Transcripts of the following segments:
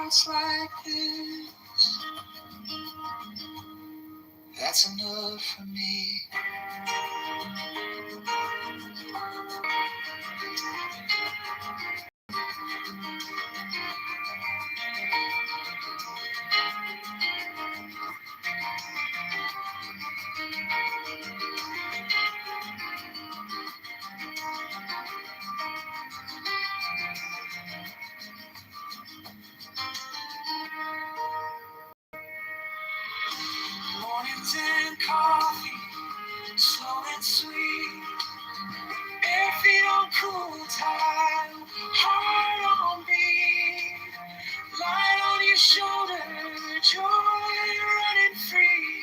hearts like this, that's enough for me. Mornings and coffee, slow and sweet. Bare feet on cool tile, heart on beat. Light on your shoulder, joy running free.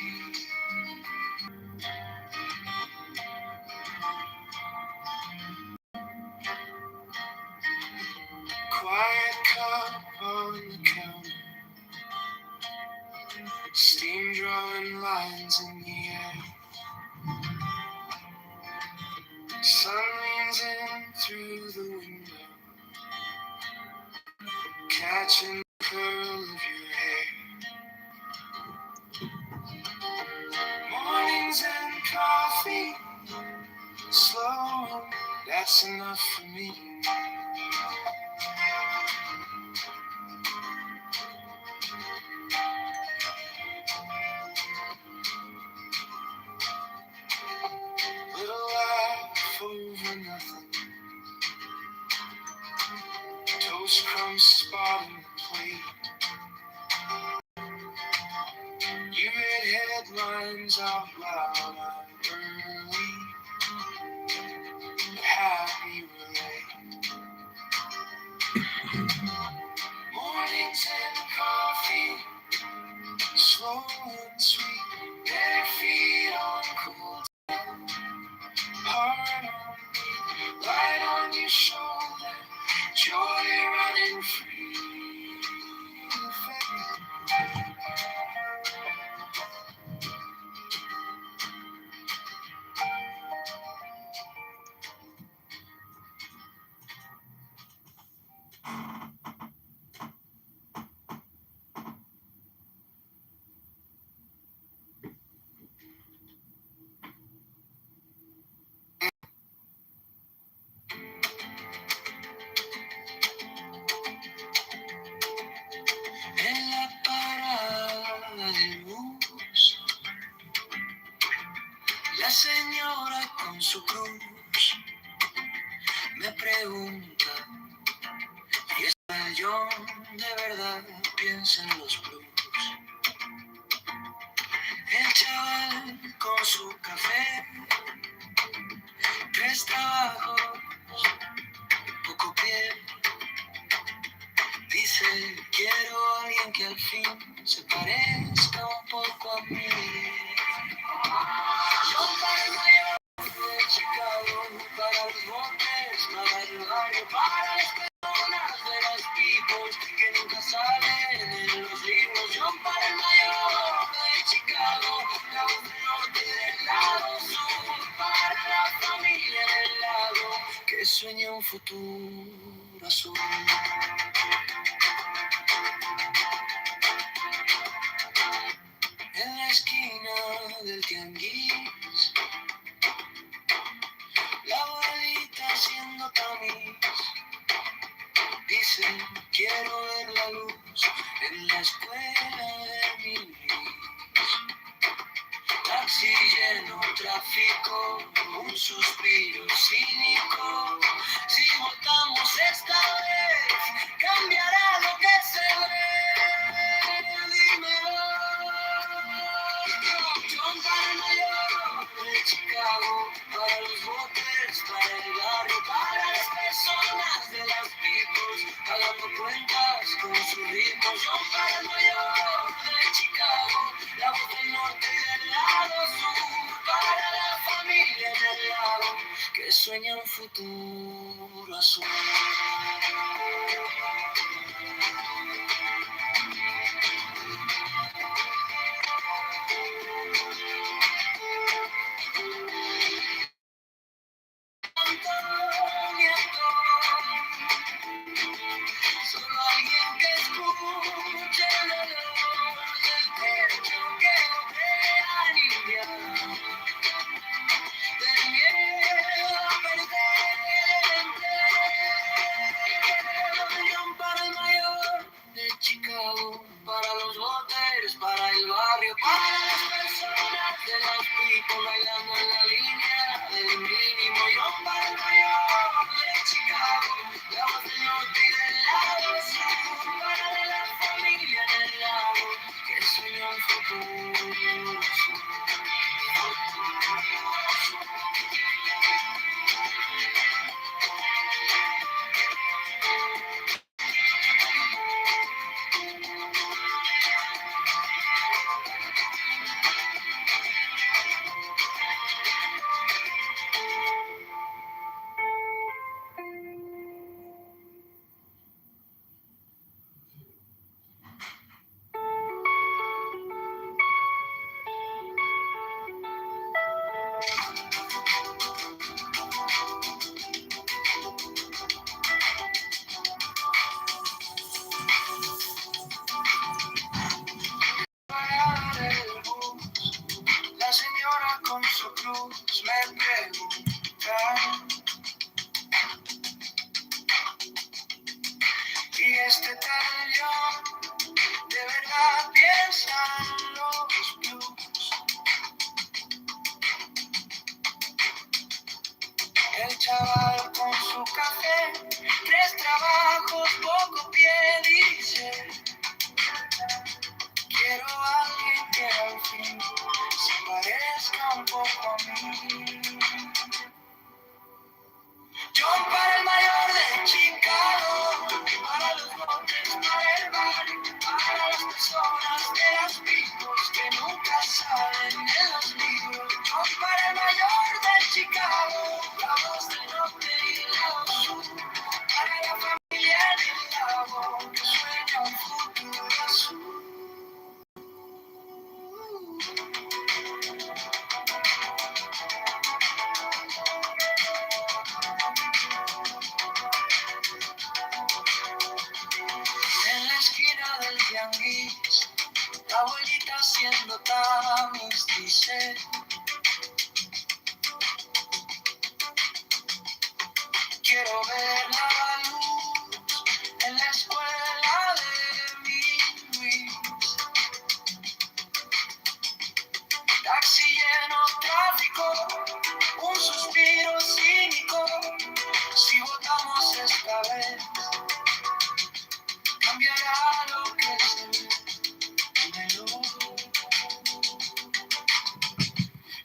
Quiet cup on the counter, steam drawing lines in the air. Sun leans in through the window, catching the curl of your hair. Mornings and coffee, slow, that's enough for me. Little laugh over nothing, toast crumbs spotting the plate. You read headlines out loud, I'm early, happy we're late. Mornings and coffee, slow and sweet. Bare feet on cool, heart on beat. Light on your shoulder, joy running free. En la parada del bus, la señora con su cruz me pregunta, ¿y es yo de verdad pienso en los blues? El chaval con su café, tres trabajos, poco pie. Dice, quiero a alguien que al fin se parezca un poco a mí. Yo para el mayor de Chicago, para los montes, para el barrio, para las personas de los peoples que nunca salen en los libros. Yo para el mayor de Chicago, la voz del norte y del lado sur, para la familia del lago que sueña un futuro azul. En la esquina del tianguis, la abuelita haciendo tamiz, dice, quiero ver la luz en la escuela de mi niñez. Taxi lleno, tráfico, un suspiro cínico. Si votamos esta vez, cambiará lo que se ve. Dímelo. John para el mayor de Chicago, para los botes, para el barrio, para las personas de las peoples, pagando cuentas con sus ritmos. John para el mayor de Chicago, la voz del norte y del lado sur, para la familia en el lago que sueña un futuro azul. Solo alguien que escucha El chaval con su café, 3 trabajos, poco pie, dice. Quiero a alguien que al fin se parezca un poco a mí. John para el mayor de Chicago, para los montes, para el barrio, para las personas de las picos que nunca salen en los libros. John para el mayor de Chicago, la voz del norte y del lado sur, para la familia del lago que sueña un futuro azul. En la esquina del tianguis, la abuelita haciendo tamiz dice: quiero ver la luz en la escuela de mi Luis. Taxi lleno, tráfico, un suspiro cínico. Si votamos esta vez, cambiará lo que se ve.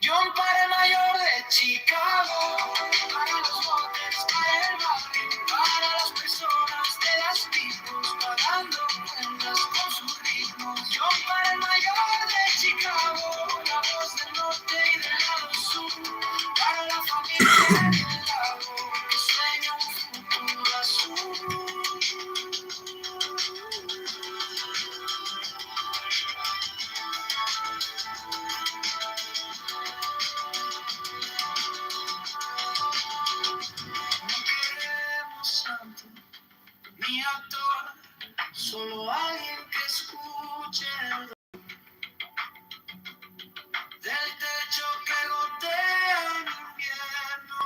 John para el mayor de Chicago, para los botes, para el barrio, para las personas de las picos, pagando cuentas con sus ritmos. John para el mayor de Chicago, la voz del norte y del lado sur, para la familia del lago que sueña un futuro azul. Ni actor, solo alguien que escuche del techo que gotea en invierno,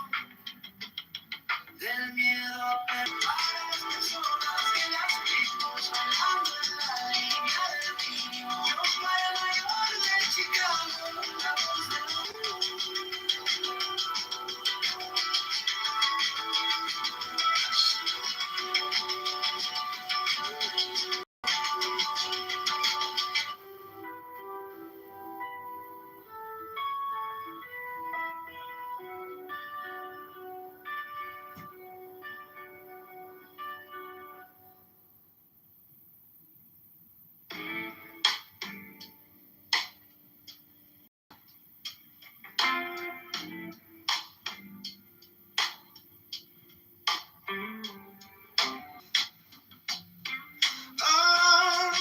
del miedo a perder a las personas que las mismos bailando en la línea del niño. Yo para el mayor de Chicago, la voz de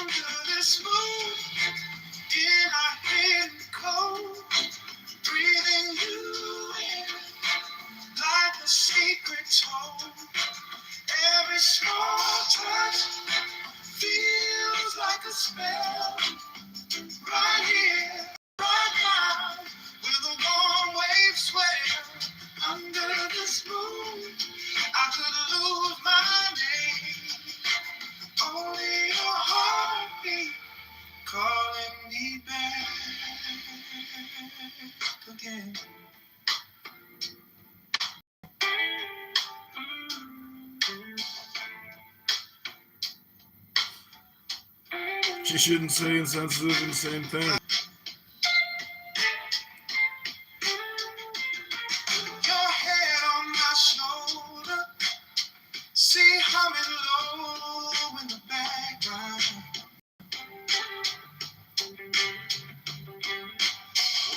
under this moon, in our hidden cold, breathing you in like a secret tone. Every small touch feels like a spell. Right here, right now, where the warm waves swell. Under this moon, I could lose my name. Only your heartbeat calling me back again. She shouldn't say insensitive and the same thing. Your head on my shoulder, see humming low in the background.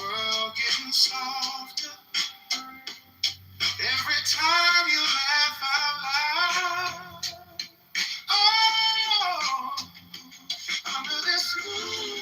World getting softer every time you laugh out loud. Oh, under this moon,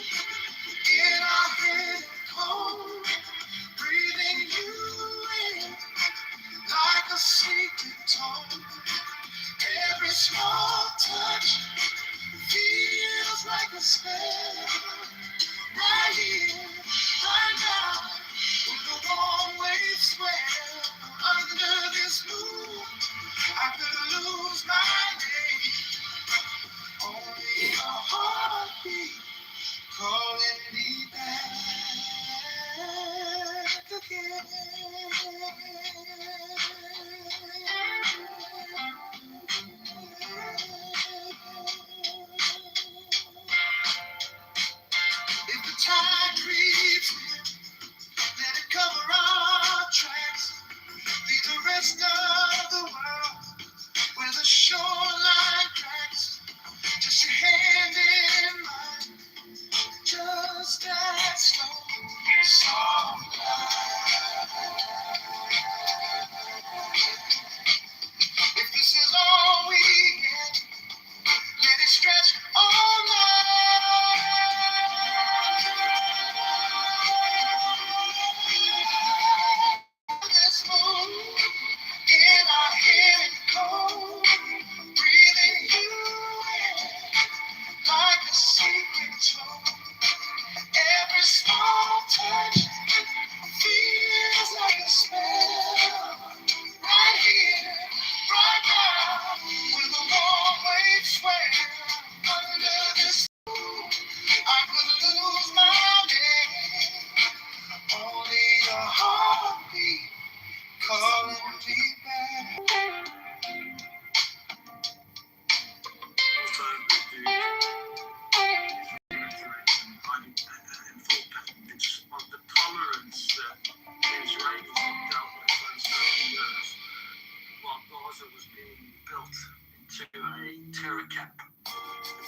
that was being built into a terror camp, a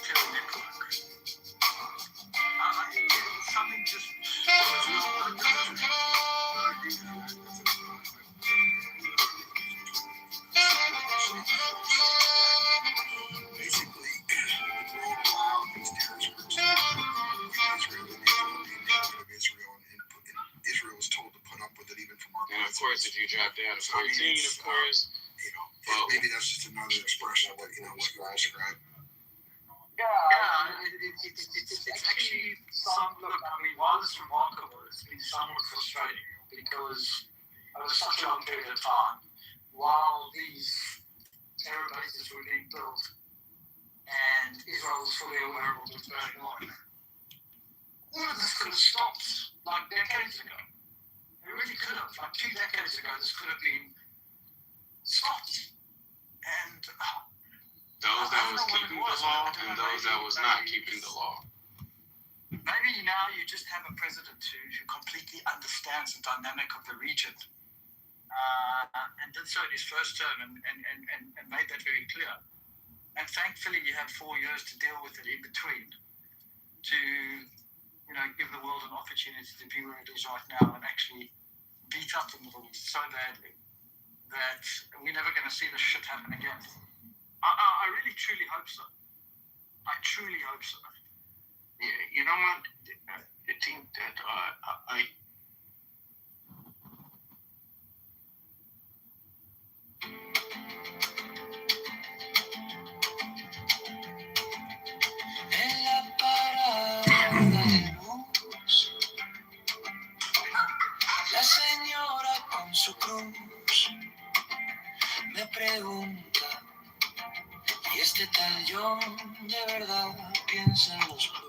terror network. Something just basically allowed these terrorist groups Israel, and Israel was told to put up with it even from our. And of course, if you drop down to 14, of course, maybe that's just another expression of what you described. It's actually look, I mean, while it's remarkable, it's been somewhat frustrating because over such a long period of time, while these terror bases were being built and Israel was fully aware of what was going on, all of this could have stopped like decades ago. It really could have. Like 2 decades ago, this could have been stopped. And those that was keeping the law and those that was not keeping the law. Maybe now you just have a president who completely understands the dynamic of the region and did so in his first term and made that very clear. And thankfully you had 4 years to deal with it in between to give the world an opportunity to be where it is right now and actually beat up the Middle East so badly that we're never going to see this shit happen again. I really, truly hope so. I truly hope so. Yeah, you know what? I think that En la parada de luz, la señora con su cruz me pregunta, ¿y este tal John de verdad piensa en los blues?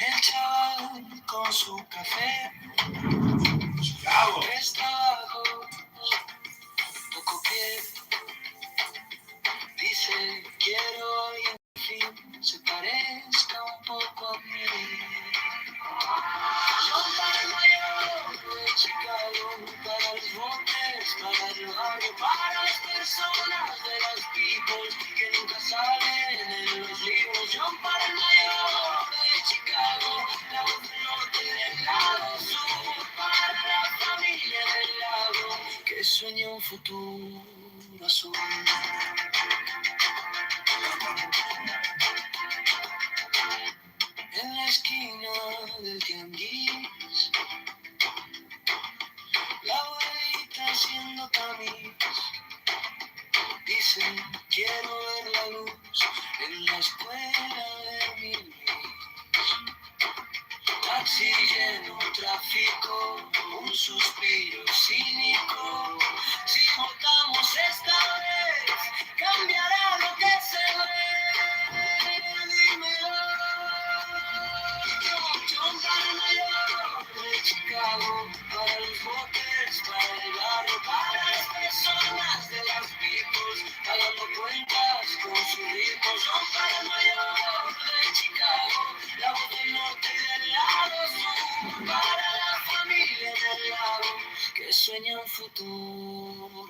El chaval con su café, tres tragos, poco pie, dice, quiero a alguien que al fin se parezca un poco a mí. Yo para el mayor de Chicago, para los montes, para el barrio, para las personas de las peoples que nunca salen en los libros. Yo para el mayor de Chicago, la voz del norte y del lado sur, para la familia del lago que sueña un futuro azul. En la esquina del tianguis, la abuelita haciendo tamiz, dice, quiero ver la luz en la escuela de mi Luis. Taxi lleno, tráfico, un suspiro cínico. Si votamos esta vez, cambiará lo que se ve. Dímelo. John para Nueva York, de Chicago, para los botes, para el barrio, para las personas de las peoples, pagando cuentas con sus hijos. John para Nueva York, de Chicago, la voz del norte y del lado sur, para la familia del lado que sueña un futuro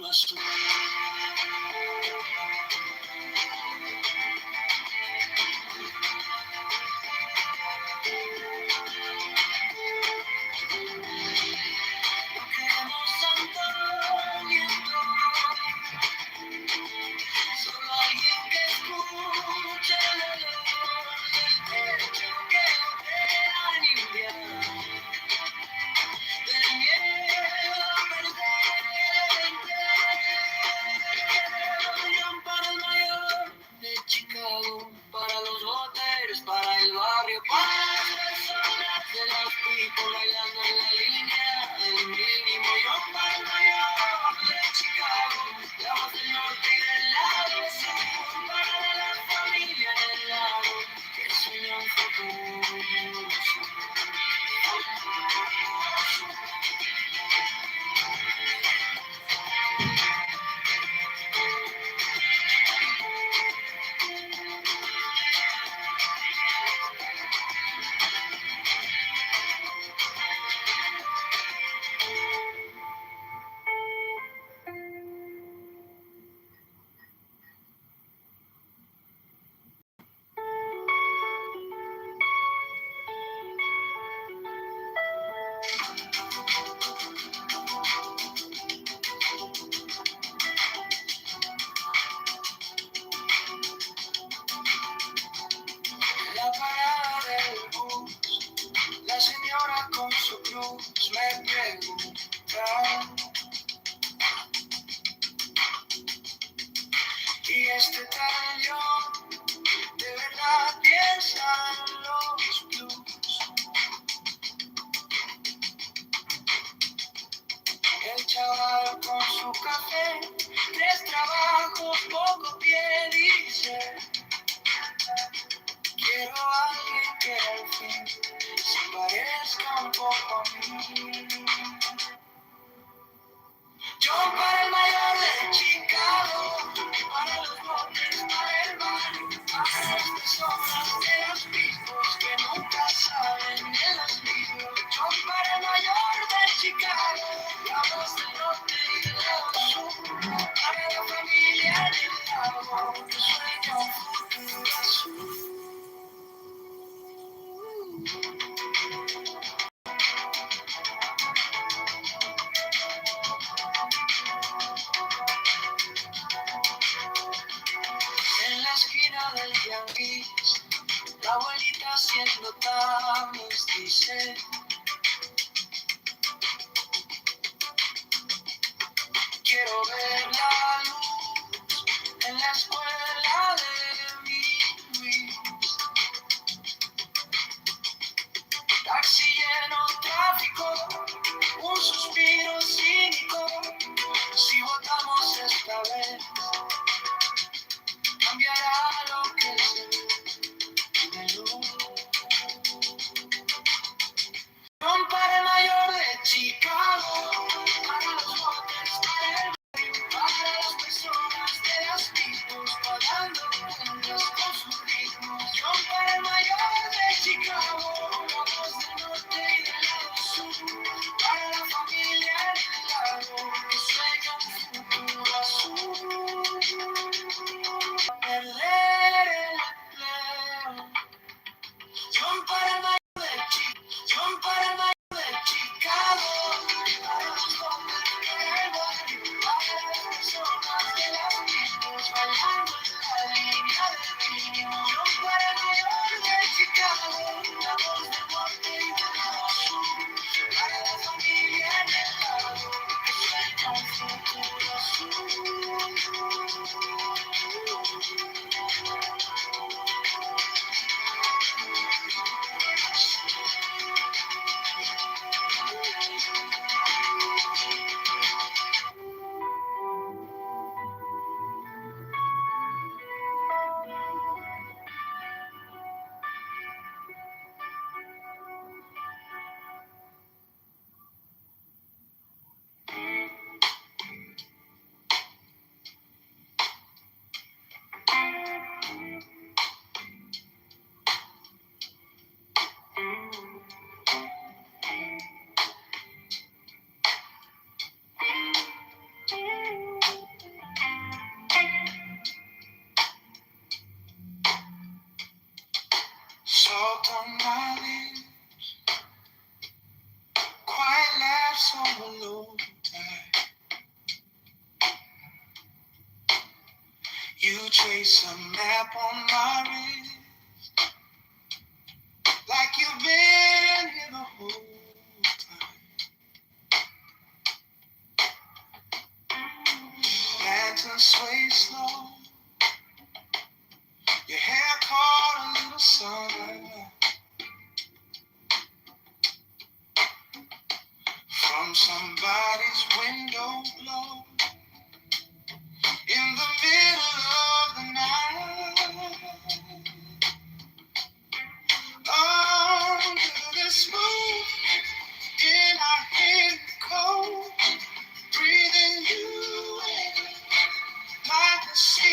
Tres trabajos, poco pie, dice. Quiero a alguien que al fin se parezca un poco a mí. Yo para el mayor de Chicago, para los botes, para el barrio, para las personas de los picos que nunca saben de los libros. Yo para el mayor de Chicago, la voz del norte y del lado sur, para la familia del lago, que sueña un futuro azul. En la esquina del tianguis, la abuelita haciendo tamiz dice: quiero ver la luz en la escuela de mi Luis. Taxi lleno, tráfico, un suspiro cínico. Si votamos esta vez, cambiará lo que se ve de luz. Para el mayor de Chicago, para los botes, para las personas de las picos, pagando cuentas con sus ritmos. Yo para el mayor de Chicago, la voz del norte y del lado sur, para la familia del lago, que sueña un futuro azul. Perder el empleo. Yo para el mayor de Chicago. Yo para el mayor de Chicago, para los hombres, para el barrio, para las personas de las mismas, bailando en la línea del mínimo. Yo para el mayor de Chicago, la voz del norte y del lado sur, para la familia en el lado, que sueña un futuro azul. Salt on my lips, quiet laughs on the low tide. You trace a map on my wrist, like you've been here the whole time. Lantern sway slow, your hair caught a little sun. From somebody's window glow in the middle of the night. Under the smoke in our head cold, breathing you in like a sea.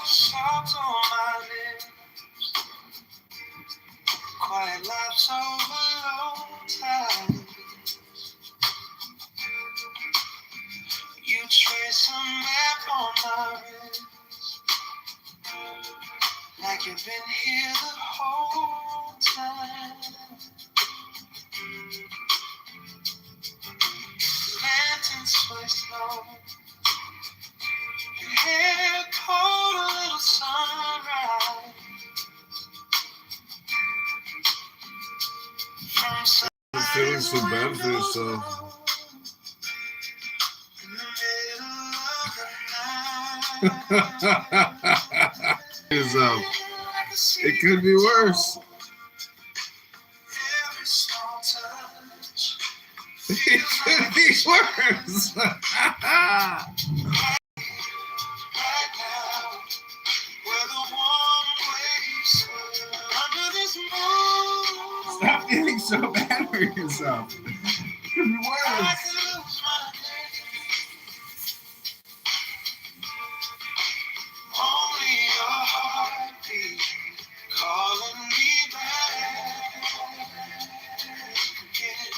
Salt on my lips, quiet laughs over low tide. You trace a map on my wrist, like you've been here the whole time. Lanterns sway slow, your hair caught a little sunrise. From You're feeling so bad for yourself. in the middle of the night. Yourself. It could be worse. Every small touch It could be worse. right now, where the warm waves swirl under this moon. Stop feeling so bad for yourself. It could be I worse. can lose my name. Only your heartbeat calling me back again.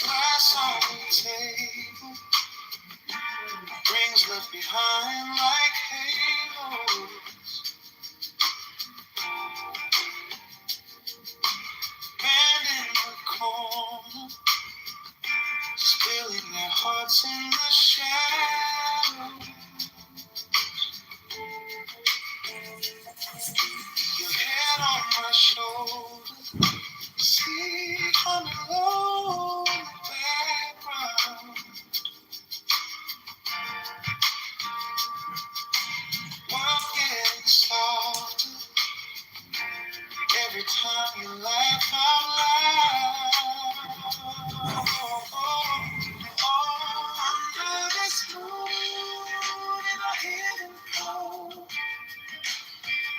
Glass on the table, rings left behind like halos. Band in the corner, spilling their hearts in the shadows. Your head on my shoulder, sleep humming low in the background. World getting softer every time you laugh out loud. Under this moon in a hidden cold,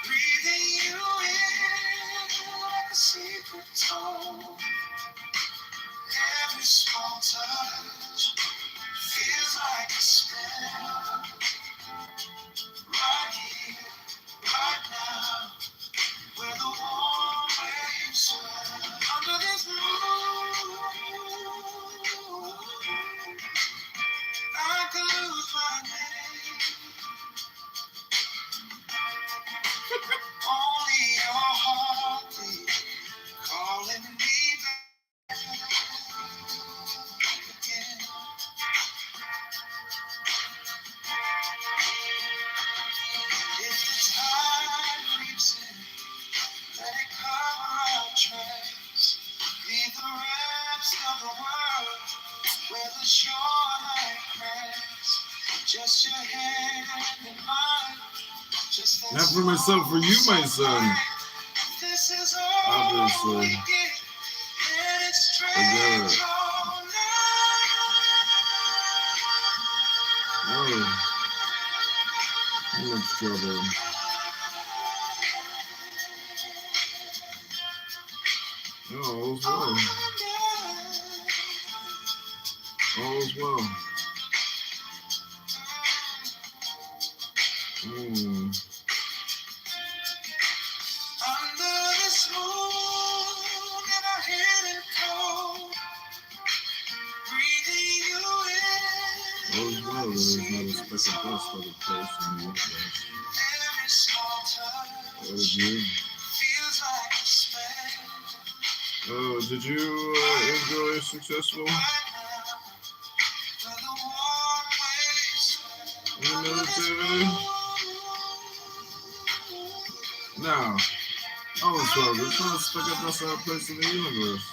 breathing you in like a secret tone. Every small touch feels like a spell. Right here, right now, where the warm waves swell. Under this moon, I could lose my name. Only your heartbeat calling me back again. If the tide creeps in, let it cover our tracks. Leave the rest of the world where the shoreline cracks. Just your hand in mine. Just that Not for myself, for you, my son. This is all Obviously. we get, and it's I get strange it. all night. Oh, how much trouble. Oh, all's well. All's well. Under this moon in a hidden cold, breathing you in. All's well. There is not a speck of dust on the place in the universe. Every small What touch did you? feels like a spell. Oh, did you enjoy a successful Right now, where the warm waves swell. Under this military? moon, No. All's well. There's not a speck of dust on a place in the universe.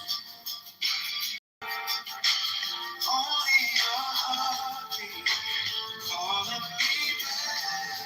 only your heartbeat calling me back.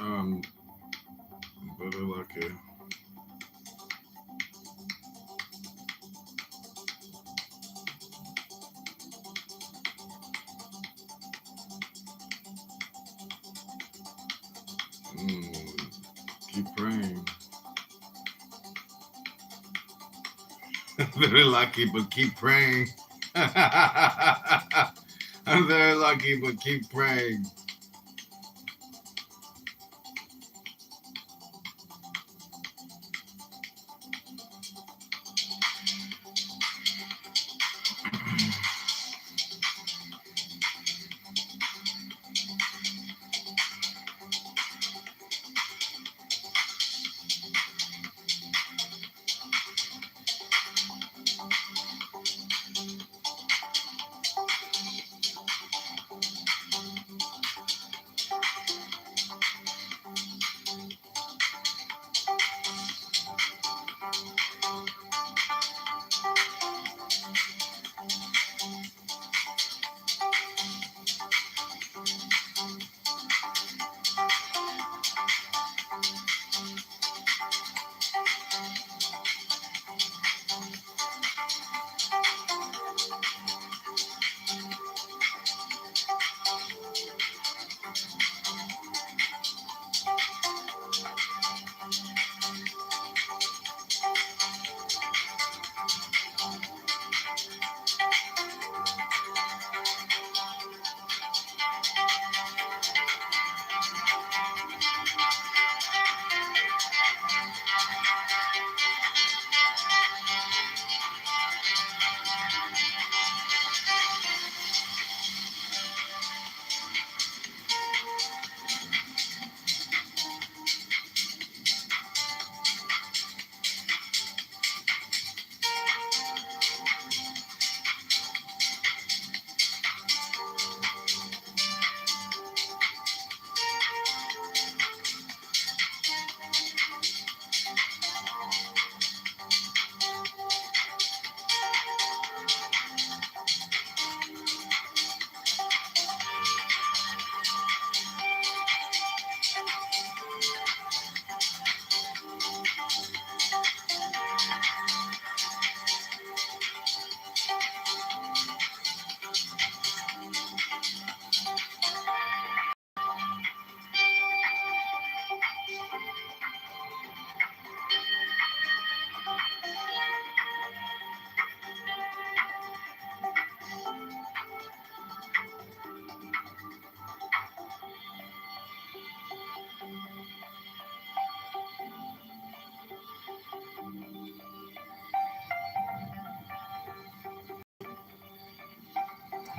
um, better lucky. Keep praying. Very lucky, but keep praying. I'm very lucky, but keep praying.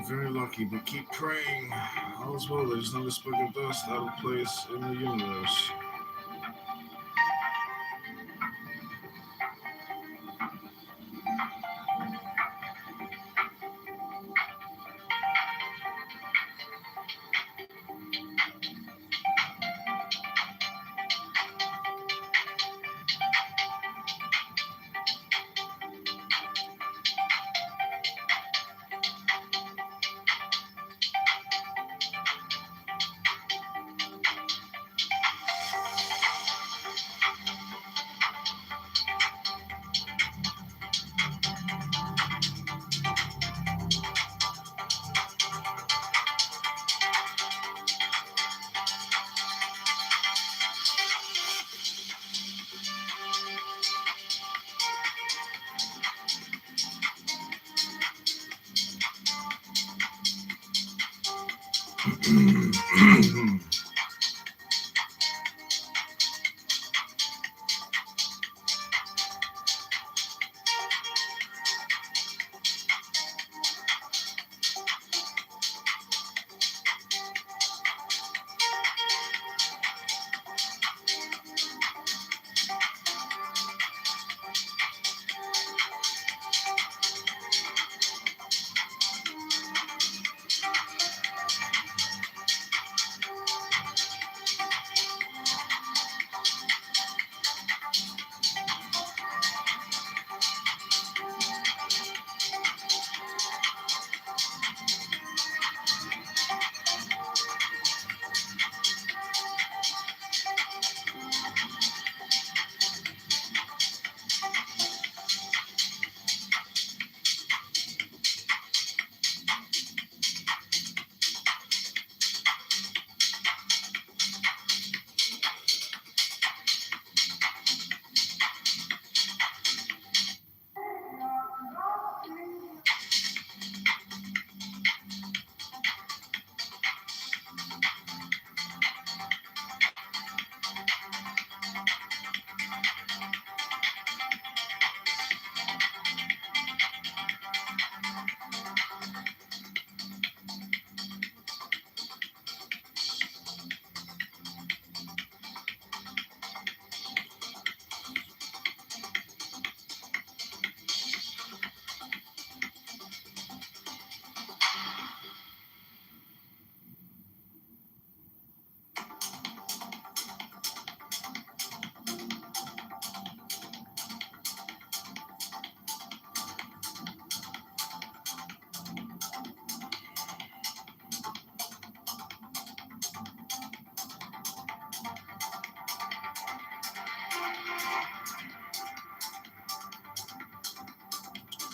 Very lucky, but keep praying. All is well. There's no speck of dust out of place in the universe.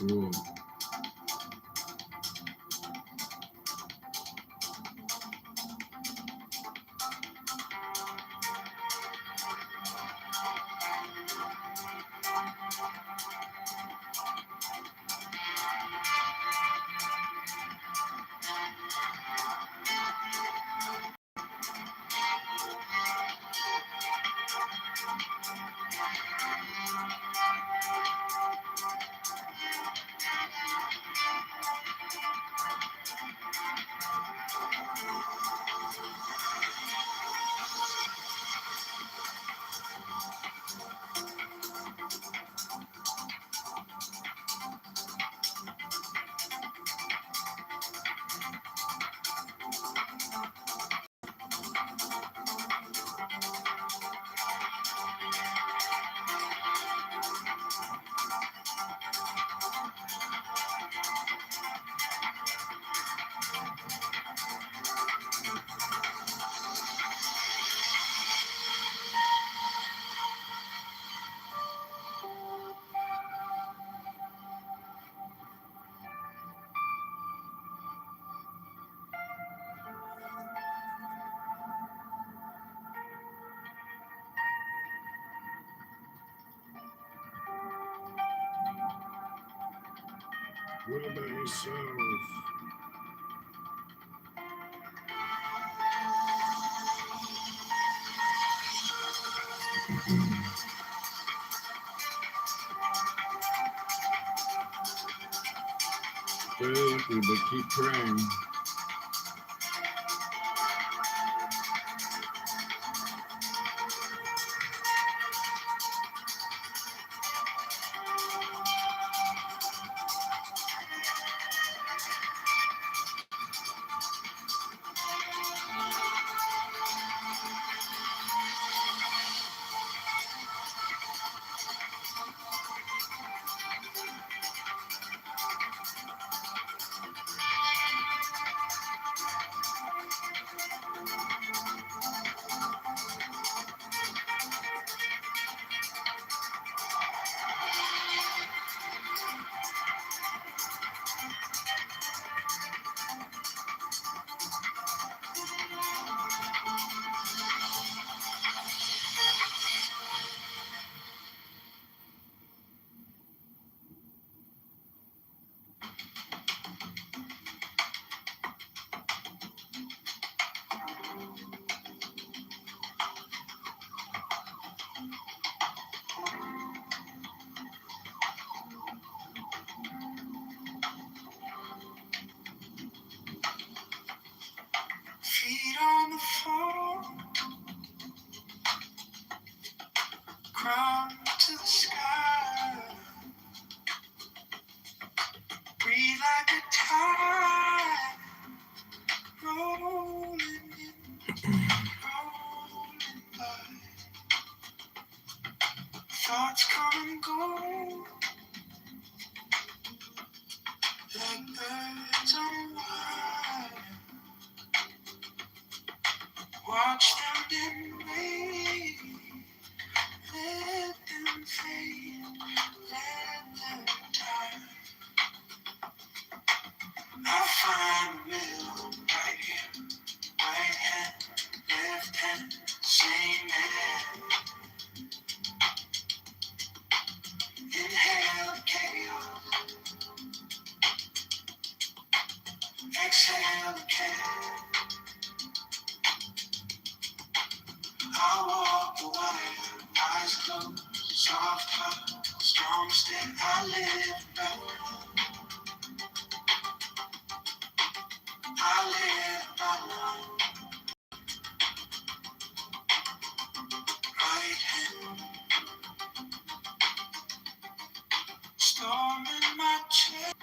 Cool. What about yourself? Exactly, but keep praying. Feet on the floor, crown to the sky. Breathe like a tide, rolling in, rolling by. Thoughts come and go, like birds on wire. Watch them then wave, let them fade, let them die. I find a middle right here, right hand, left hand, same hand. Inhale the chaos, exhale the chaos. I walk the wire, eyes closed, soft heart, strong step. I live back, I live by right hand. Storm in my chest,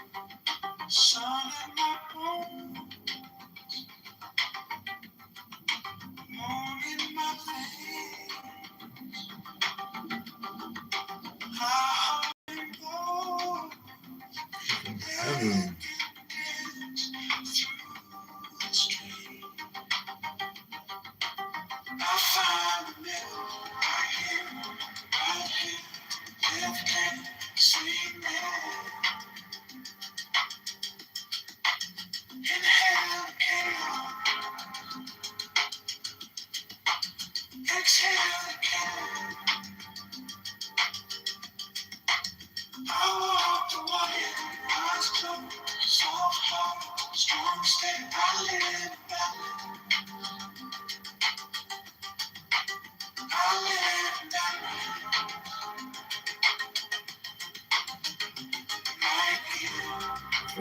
sun in my bones, moon in my veins. My heart and blow, Heaven. I find the middle, right here, left hand, same man.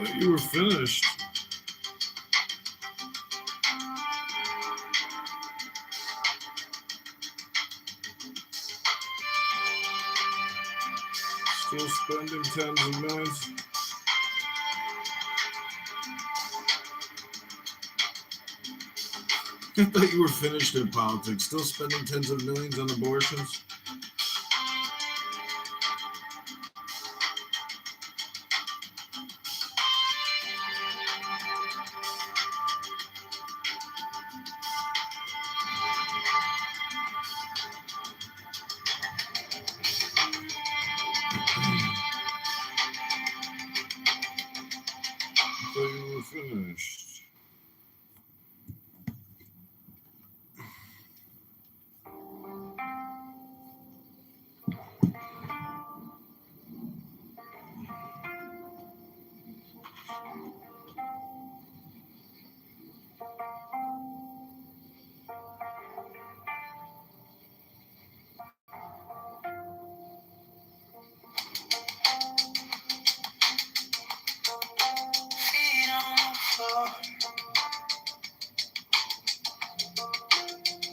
thought you were finished. Still spending tens of millions. I thought you were finished in politics. Still spending tens of millions on abortions. I thought you were finished. Feet on the floor,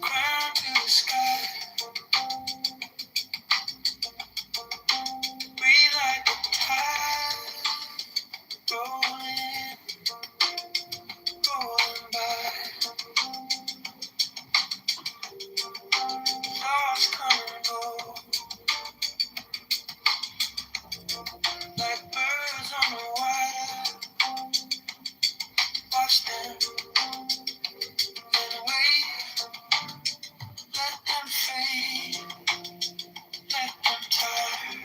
ground to the sky. Breathe like a tide, rolling, rolling by. Thoughts come and go, like birds on a wire. Watch them, then wait, let them fade, let them tire.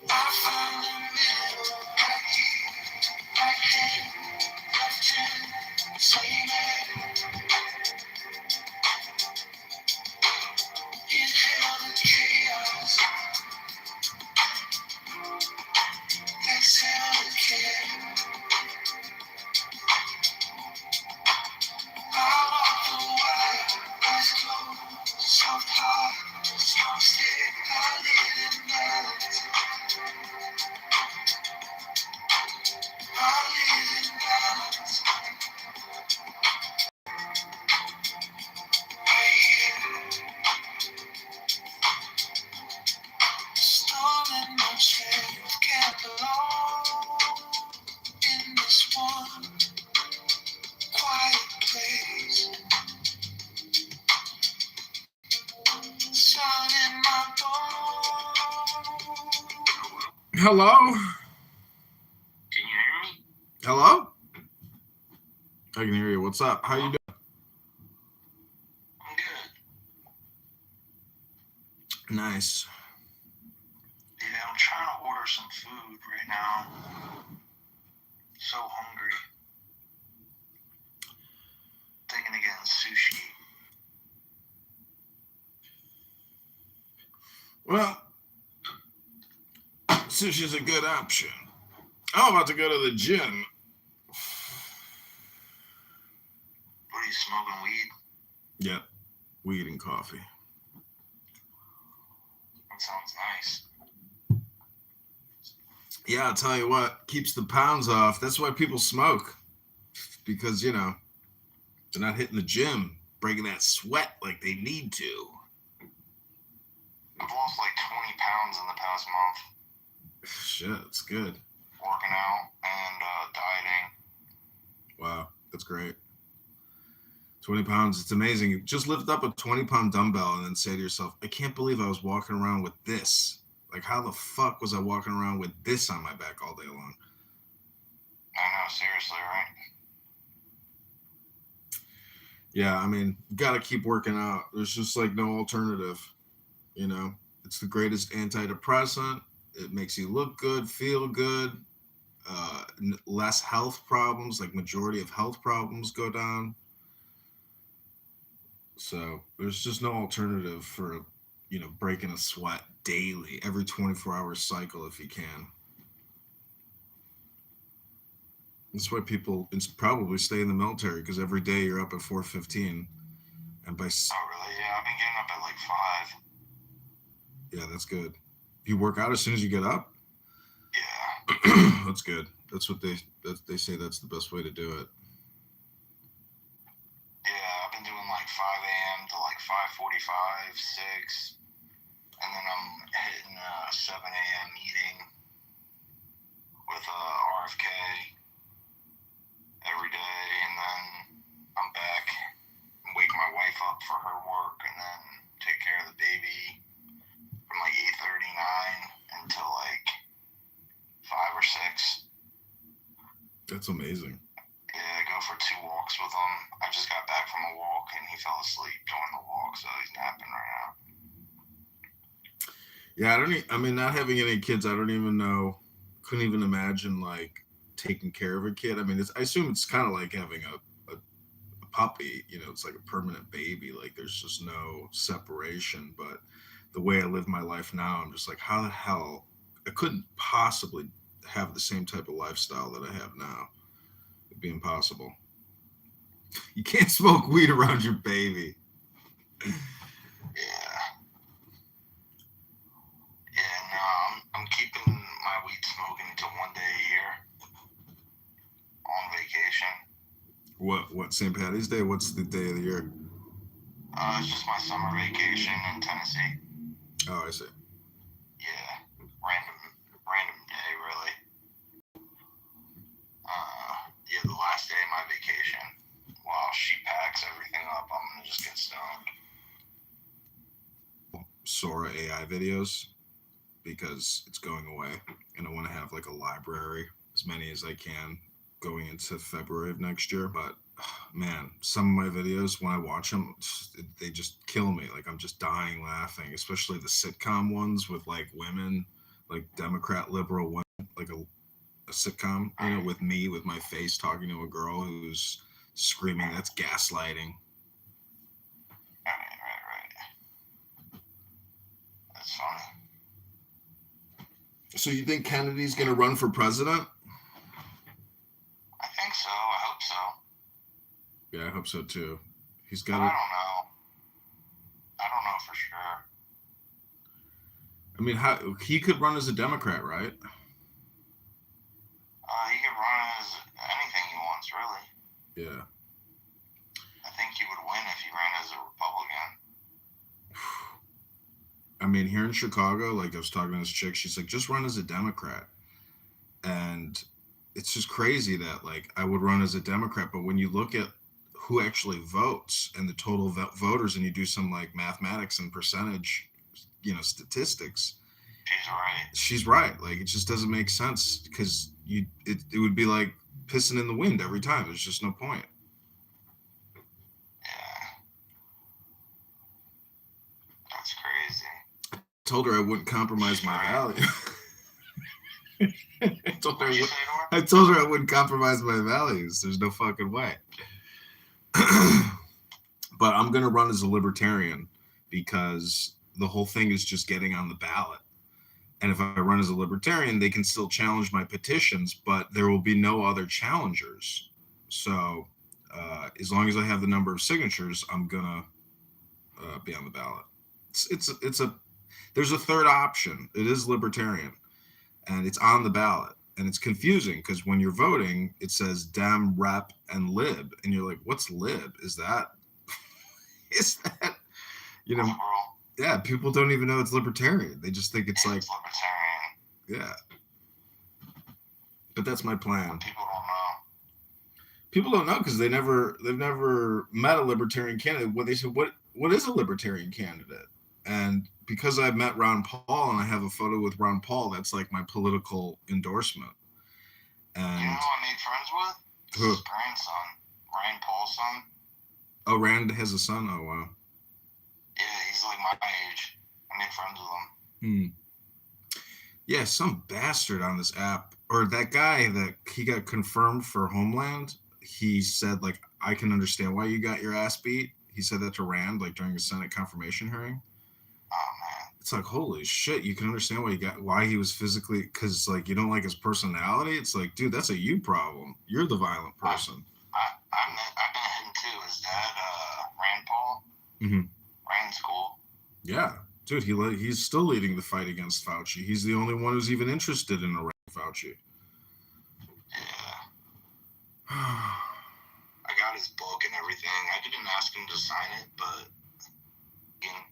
I find the middle, right here, right hand, left hand, same hand. Inhale the chaos, exhale the care. I walk the wire, eyes closed, soft heart, strong stick. I live in balance, I live in balance. Right here, storm in my strength, can't belong in this one quiet place. Sun in my bones. Hello? Can you hear me? Hello? I can hear you. What's up? How you doing? I'm good. Nice. Yeah, I'm trying to order some food right now. So hungry. Thinking of getting sushi. Well, sushi's a good option. I'm about to go to the gym. What are you smoking, weed? Yep. Weed and coffee. That sounds nice. Yeah, I'll tell you what, keeps the pounds off. That's why people smoke. Because, you know, they're not hitting the gym, breaking that sweat like they need to. I've lost like 20 pounds in the past month. Shit, it's good. Working out and dieting. Wow, that's great. 20 pounds, it's amazing. Just lift up a 20-pound dumbbell and then say to yourself, I can't believe I was walking around with this. Like, how the fuck was I walking around with this on my back all day long? I know, seriously, right? Yeah, I mean, gotta keep working out. There's just like no alternative. You know, it's the greatest antidepressant. It makes you look good, feel good, less health problems, like majority of health problems go down. So there's just no alternative for, you know, breaking a sweat daily, every 24-hour cycle if you can. That's why people probably stay in the military, because every day you're up at 4:15, and by Oh, really? Yeah, I've been getting up at like 5. yeah, that's good. You work out as soon as you get up. That's good. That's what they say. That's the best way to do it. Yeah, I've been doing like 5 a.m. to like 5:45, 6, and then I'm hitting a 7 a.m. meeting with RFK every day, and then I'm back and wake my wife up for her work, and then take care of the baby from like 8:39 until like 5 or 6. That's amazing. Yeah, I go for 2 walks with him. I just got back from a walk and he fell asleep during the walk, so he's napping right now. Yeah, I mean, not having any kids, I don't even know. Couldn't even imagine like taking care of a kid. I mean, I assume it's kind of like having a puppy. You know, it's like a permanent baby. Like there's just no separation. But the way I live my life now, I'm just like, how the hell? I couldn't possibly have the same type of lifestyle that I have now. It'd be impossible. You can't smoke weed around your baby. Yeah. Yeah, no, I'm keeping my weed smoking until 1 day a year on vacation. What St. Patty's Day? What's the day of the year? It's just my summer vacation in Tennessee. Oh, I see. Yeah, random day, really. Yeah, the last day of my vacation, while she packs everything up, I'm gonna just get stoned. Sora AI videos because it's going away, and I want to have like a library, as many as I can, going into February of next year. But man, some of my videos when I watch them, they just kill me. Like I'm just dying laughing, especially the sitcom ones with like women, like Democrat liberal women, like a sitcom, you know, with me with my face talking to a girl who's screaming. That's gaslighting. Right. That's funny. So you think Kennedy's going to run for president? I think so. I hope so. Yeah, I hope so too. He's But got I it. don't know for sure. I mean, he could run as a Democrat, right? He could run as anything he wants, really. Yeah. I think he would win if he ran as a Republican. I mean, here in Chicago, like I was talking to this chick, she's like, just run as a Democrat. And it's just crazy that like I would run as a Democrat, but when you look at who actually votes and the total voters and you do some like mathematics and percentage, you know, statistics, she's right. Like it just doesn't make sense because it would be like pissing in the wind every time. There's just no point. Yeah. That's crazy. I told her I wouldn't compromise my value. I told her I wouldn't compromise my values. There's no fucking way. But I'm going to run as a libertarian because the whole thing is just getting on the ballot. And if I run as a libertarian, they can still challenge my petitions, but there will be no other challengers. So as long as I have the number of signatures, I'm going to be on the ballot. There's a third option. It is libertarian, and it's on the ballot. And it's confusing because when you're voting, it says Dem, Rep, and Lib. And you're like, what's Lib? Is that, you know, yeah, people don't even know it's libertarian. They just think it's like, libertarian. Yeah. But that's my plan. People don't know. People don't know because they've never met a libertarian candidate. When they say, what is a libertarian candidate? And because I've met Ron Paul and I have a photo with Ron Paul, that's like my political endorsement. And you know who I made friends with? Who? His grandson, Rand Paul's son. Oh, Rand has a son. Oh, wow. Yeah, he's like my age. I made friends with him. Yeah, some bastard on this app, or that guy that he got confirmed for Homeland. He said, like, I can understand why you got your ass beat. He said that to Rand, like, during a Senate confirmation hearing. Oh, man. It's like, holy shit, you can understand why he was physically, because, like, you don't like his personality. It's like, dude, that's a you problem. You're the violent person. I met him, too. His dad, Rand Paul. Mm-hmm. Rand's cool. Yeah. Dude, he's still leading the fight against Fauci. He's the only one who's even interested in a Rand Fauci. Yeah. I got his book and everything. I didn't ask him to sign it, but you know,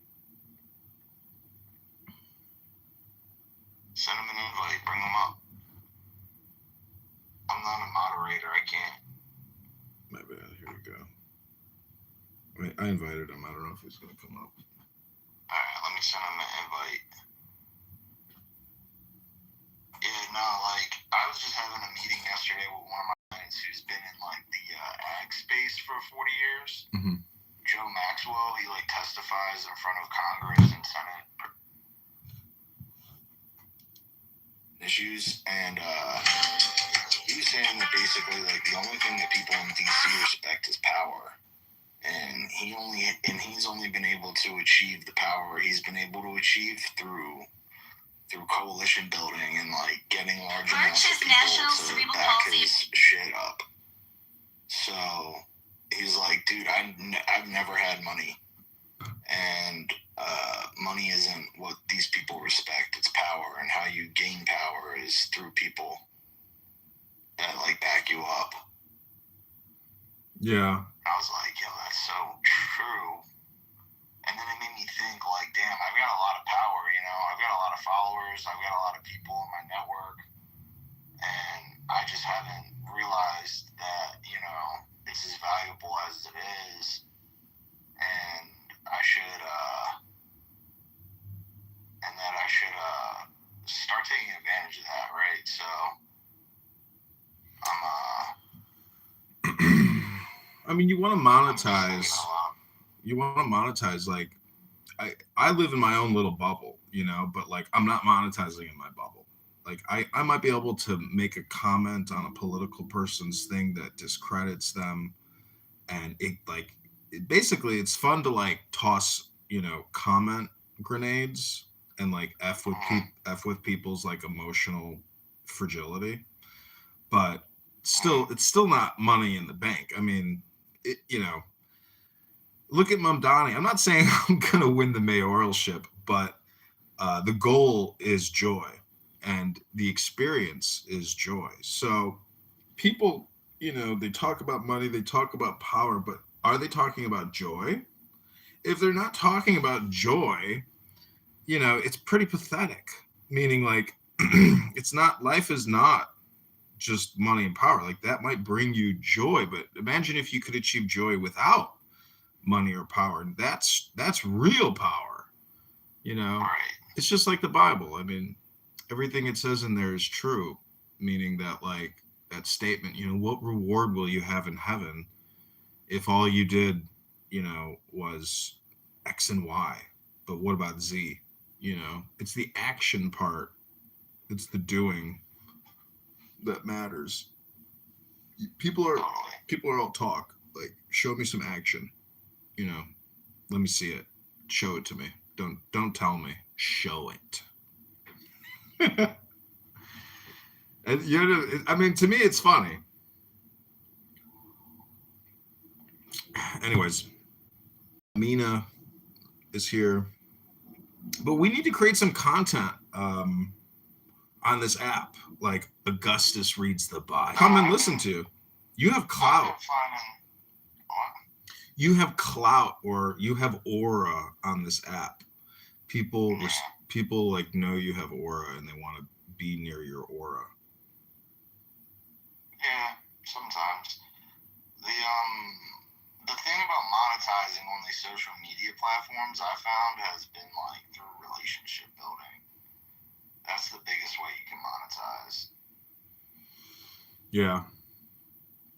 send him an invite, bring him up. I'm not a moderator, I can't. My bad. Here we go. Wait, I invited him. I don't know if he's gonna come up. Alright, let me send him an invite. Yeah, no, like, I was just having a meeting yesterday with one of my clients who's been in, like, the ag space for 40 years. Mm-hmm. Joe Maxwell, he, like, testifies in front of Congress and Senate issues, and he was saying that basically, like, the only thing that people in D.C. respect is power. And he's only been able to achieve the power he's been able to achieve through coalition building and like getting large amounts of people to back his shit up. So he's like, dude, I've never had money, and money isn't what these people respect. It's power, and how you gain power is through people that like back you up. Yeah. I was like, yo, that's so true. And then it made me think, like, damn, I've got a lot of power, you know? I've got a lot of followers. I've got a lot of people in my network. And I just haven't realized that, you know, it's as valuable as it is. And I should, start taking advantage of that, right? So, I mean, you want to monetize. You want to monetize, like, I live in my own little bubble, you know, but like I'm not monetizing in my bubble. Like I might be able to make a comment on a political person's thing that discredits them, and basically it's fun to like toss, you know, comment grenades and like f with people's like emotional fragility, but it's still not money in the bank. I mean, you know. Look at Mamdani. I'm not saying I'm going to win the mayoralship, but the goal is joy, and the experience is joy. So people, you know, they talk about money, they talk about power, but are they talking about joy? If they're not talking about joy, you know, it's pretty pathetic. Meaning, like, it's not, life is not just money and power. Like, that might bring you joy, but imagine if you could achieve joy without money or power. That's real power, you know. It's just like the Bible. I mean, everything it says in there is true, meaning that, like, that statement, you know, what reward will you have in heaven if all you did, you know, was X and Y, but what about Z? You know, it's the action part, it's the doing that matters. People are all talk, like, show me some action. You know, let me see it. Show it to me. Don't tell me. Show it. And you know, I mean, to me, it's funny. Anyways, Mina is here, but we need to create some content on this app. Like Augustus reads the Bible. Come and listen to. You have clout. You have clout, or you have aura on this app. People like know you have aura, and they want to be near your aura. Yeah, sometimes. The thing about monetizing on these social media platforms, I found, has been like through relationship building. That's the biggest way you can monetize. Yeah.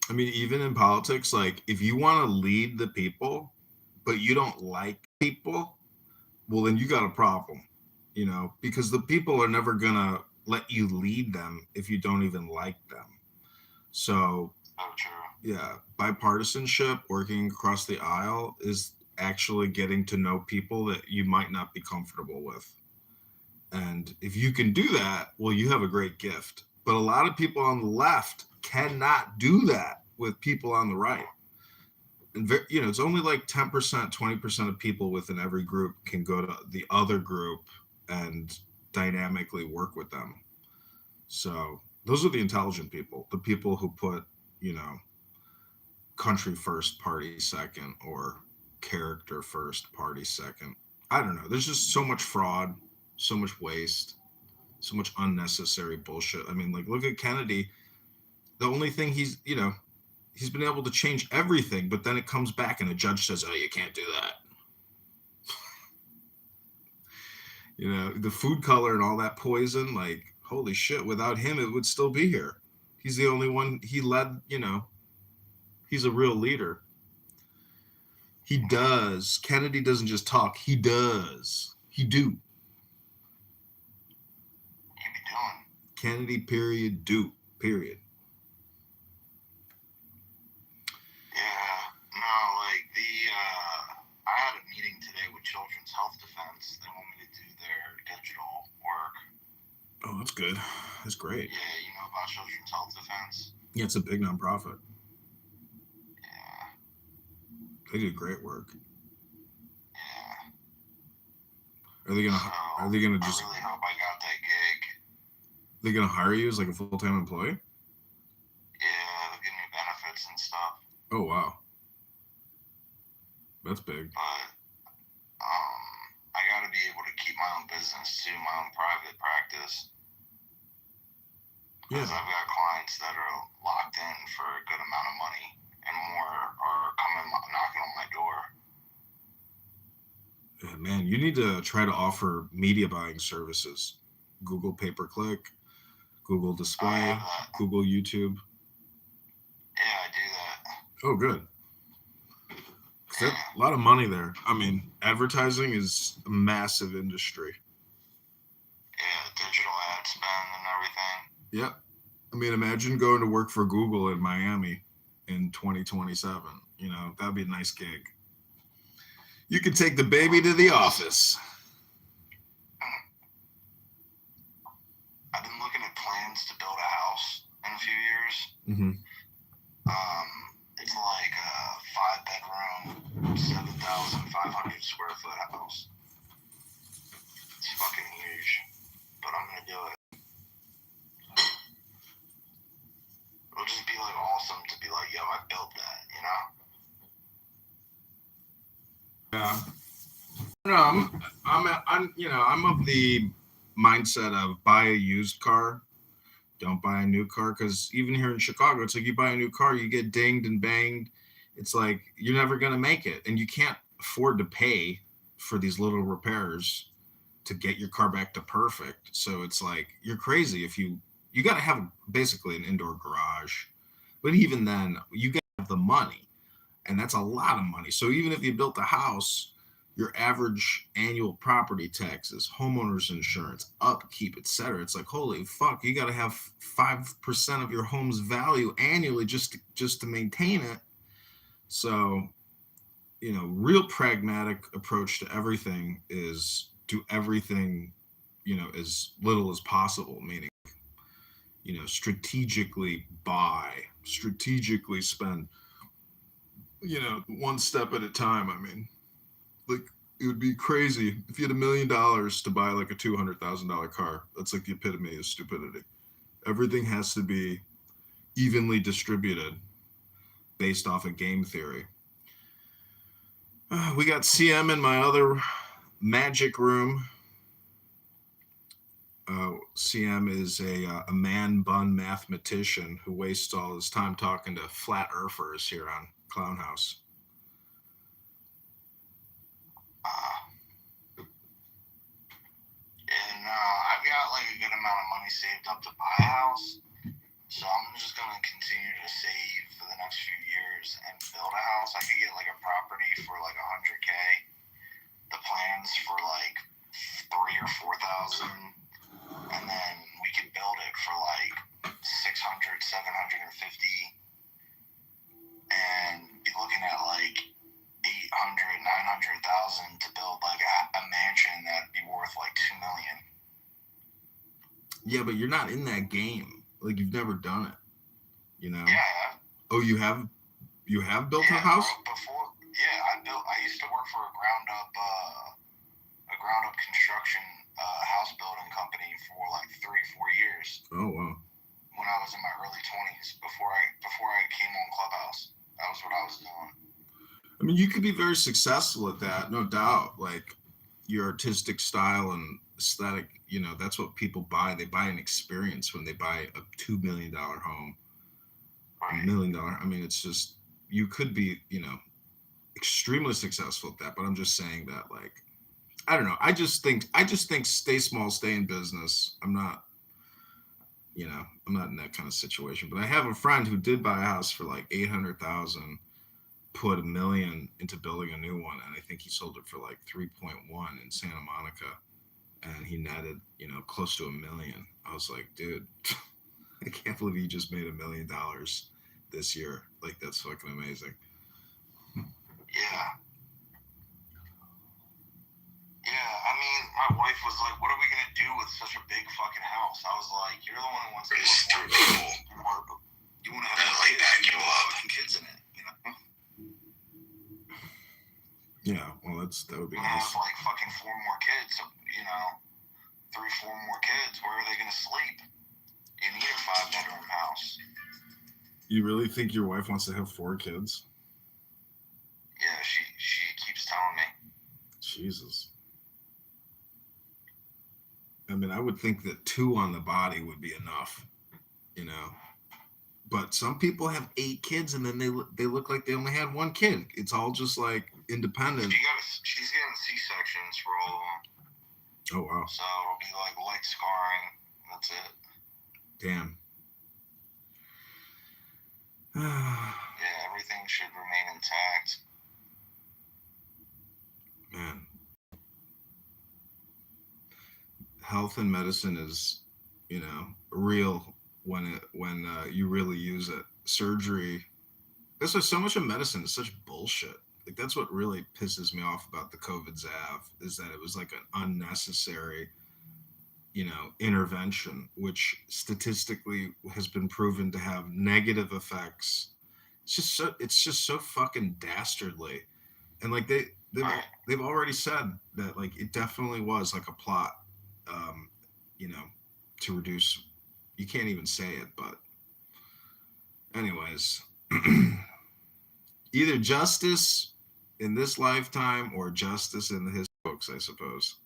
I mean, even in politics, like, if you want to lead the people, but you don't like people, well, then you got a problem, you know, because the people are never going to let you lead them if you don't even like them. So, yeah, bipartisanship, working across the aisle, is actually getting to know people that you might not be comfortable with. And if you can do that, well, you have a great gift. But a lot of people on the left cannot do that with people on the right. And, you know, it's only like 10%, 20% of people within every group can go to the other group and dynamically work with them. So those are the intelligent people, the people who put, you know, country first, party second, or character first, party second. I don't know. There's just so much fraud, so much waste, so much unnecessary bullshit. I mean, like, look at Kennedy. The only thing he's been able to change everything, but then it comes back and a judge says, oh, you can't do that. You know, the food color and all that poison, like, holy shit, without him, it would still be here. He's the only one. He led, you know, he's a real leader. He does. Kennedy doesn't just talk, he does. He do. He be doing. Kennedy, period, do, period. Yeah, no, like I had a meeting today with Children's Health Defense. They want me to do their digital work. Oh, that's good. That's great. Yeah, you know about Children's Health Defense? Yeah, it's a big nonprofit. Yeah. They do great work. Yeah. Are they gonna? So, are they gonna just? I really hope I got that gig. They're gonna hire you as like a full-time employee? Yeah, they'll give me benefits and stuff. Oh wow, that's big. But I got to be able to keep my own business too, my own private practice. Yeah. Because I've got clients that are locked in for a good amount of money, and more are coming knocking on my door. Yeah, man, you need to try to offer media buying services. Google pay-per-click, Google display, Google YouTube. Yeah, I do that. Oh, good. A lot of money there. I mean, advertising is a massive industry. Yeah, digital ad spend and everything. Yep. I mean, imagine going to work for Google in Miami in 2027. You know, that'd be a nice gig. You could take the baby to the office. I've been looking at plans to build a house in a few years. Mm-hmm. It's like a 5-bedroom, 7,500 square foot house. It's fucking huge, but I'm gonna do it. It'll just be like awesome to be like, yo, I built that, you know? Yeah. No, I'm of the mindset of buy a used car, don't buy a new car, because even here in Chicago, it's like you buy a new car, you get dinged and banged. It's like you're never gonna make it, and you can't afford to pay for these little repairs to get your car back to perfect. So it's like you're crazy if you got to have basically an indoor garage, but even then, you got to have the money, and that's a lot of money. So even if you built a house, your average annual property taxes, homeowners insurance, upkeep, etc. It's like, holy fuck, you got to have 5% of your home's value annually just to maintain it. So, you know, real pragmatic approach to everything is do everything, you know, as little as possible, meaning, you know, strategically buy, strategically spend, you know, one step at a time. I mean, like, it would be crazy if you had $1 million to buy like a $200,000 car. That's like the epitome of stupidity. Everything has to be evenly distributed based off of game theory. We got CM in my other magic room. CM is a man bun mathematician who wastes all his time talking to flat earthers here on Clown House. I've got like a good amount of money saved up to buy a house, so I'm just gonna continue to save for the next few years and build a house. I could get like a property for like $100K. The plans for like 3,000 or 4,000, and then we could build it for like 600, 750, and be looking at like 800, 900,000 to build like a mansion that'd be worth like $2 million. Yeah, but you're not in that game. Like, you've never done it, you know? Yeah. Oh, you have built a house? Before, I used to work for a ground up construction house building company for like 3-4 years. Oh wow. When I was in my early 20s, before I came on Clubhouse, that was what I was doing. I mean, you could be very successful at that, no doubt. Like your artistic style and aesthetic, you know, that's what people buy. They buy an experience when they buy a $2 million home. Right. $1 million. I mean, it's just, you could be, you know, extremely successful at that. But I'm just saying that, like, I don't know. I just think stay small, stay in business. I'm not in that kind of situation. But I have a friend who did buy a house for like 800,000, put $1 million into building a new one, and I think he sold it for like 3.1 in Santa Monica, and he netted, you know, close to $1 million. I was like, dude, I can't believe you just made $1 million this year. Like, that's fucking amazing. Yeah. Yeah, I mean, my wife was like, what are we going to do with such a big fucking house? I was like, you're the one who wants to have you want to have like fucking kids in it, you know? Yeah, well, that would be you nice. have like fucking 4 more kids, you know, 3-4 more kids. Where are they going to sleep? You need a 5-bedroom house. You really think your wife wants to have 4 kids? Yeah, she keeps telling me. Jesus. I mean, I would think that 2 on the body would be enough, you know. But some people have 8 kids and then they look like they only had 1 kid. It's all just like independent. She's getting C-sections for all of them. Oh wow. So it'll be like leg scarring. That's it. Damn. Yeah, everything should remain intact. Man. Health and medicine is, you know, real when you really use it. Surgery. That's why so much of medicine is such bullshit. Like, that's what really pisses me off about the COVID Zav, is that it was like an unnecessary, you know, intervention, which statistically has been proven to have negative effects. It's just so fucking dastardly. And like they've already said that, like, it definitely was like a plot, you know, to reduce, you can't even say it, but anyways, either justice in this lifetime or justice in his books, I suppose.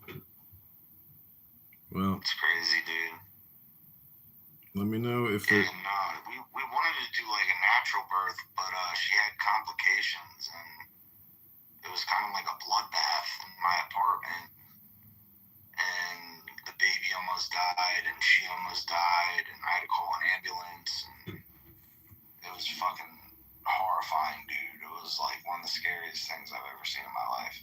Yeah. Well, it's crazy, dude. Let me know if we wanted to do like a natural birth, but she had complications, and it was kind of like a bloodbath in my apartment, and the baby almost died, and she almost died, and I had to call an ambulance, and it was fucking horrifying, dude. It was like one of the scariest things I've ever seen in my life,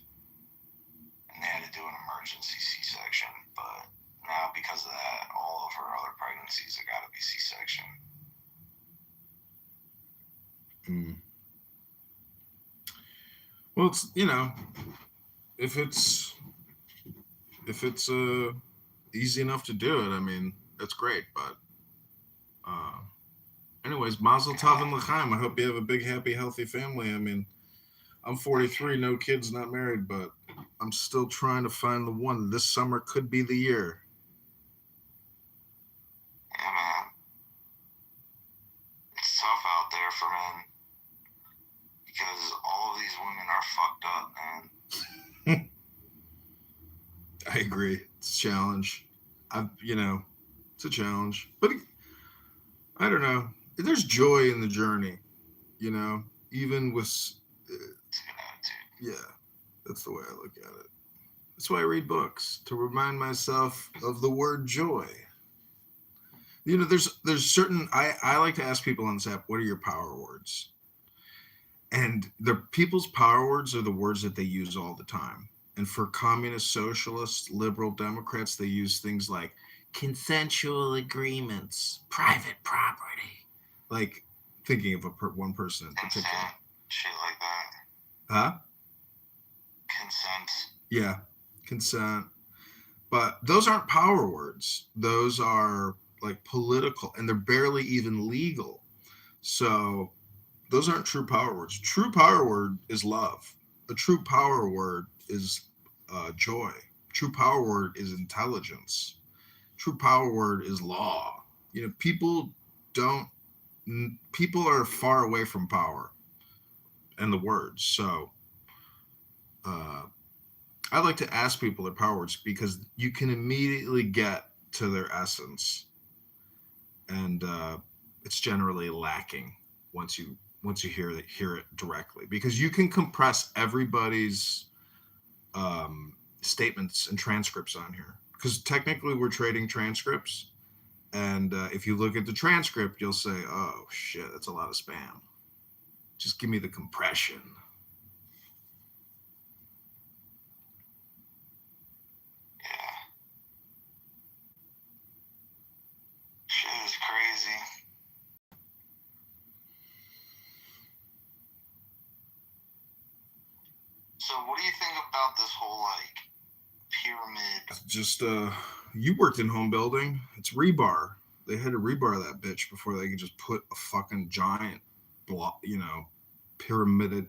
and they had to do an emergency C-section, but now, because of that, all of her other pregnancies have got to be C-section. Well, it's, you know, if it's easy enough to do it, I mean, that's great. But anyways, Mazel Tov and L'chaim. I hope you have a big, happy, healthy family. I mean, I'm 43, no kids, not married, but I'm still trying to find the one. This summer could be the year. Yeah, man. It's tough out there for men because all of these women are fucked up, man. I agree. It's a challenge. It's a challenge. But I don't know. There's joy in the journey, you know, even with... yeah, that's the way I look at it. That's why I read books, to remind myself of the word joy. You know, there's certain... I like to ask people on this app, what are your power words? And the people's power words are the words that they use all the time. And for communist, socialist, liberal Democrats, they use things like consensual agreements, private property. Like, thinking of one person in particular. Shit like that. Huh? Consent. Yeah, consent. But those aren't power words. Those are like political, and they're barely even legal. So Those aren't true power words. True power word is love. The true power word is joy. True power word is intelligence. True power word is law. Don't. People are far away from power and the words. So uh, I like to ask people their power words because you can immediately get to their essence, and it's generally lacking once you hear it directly, because you can compress everybody's statements and transcripts on here, because technically we're trading transcripts, and if you look at the transcript you'll say, oh shit, that's a lot of spam. Just give me the compression. Yeah. Shit is crazy. So what do you think about this whole like pyramid? Just you worked in home building. It's rebar. They had to rebar that bitch before they could just put a fucking giant block, pyramidic,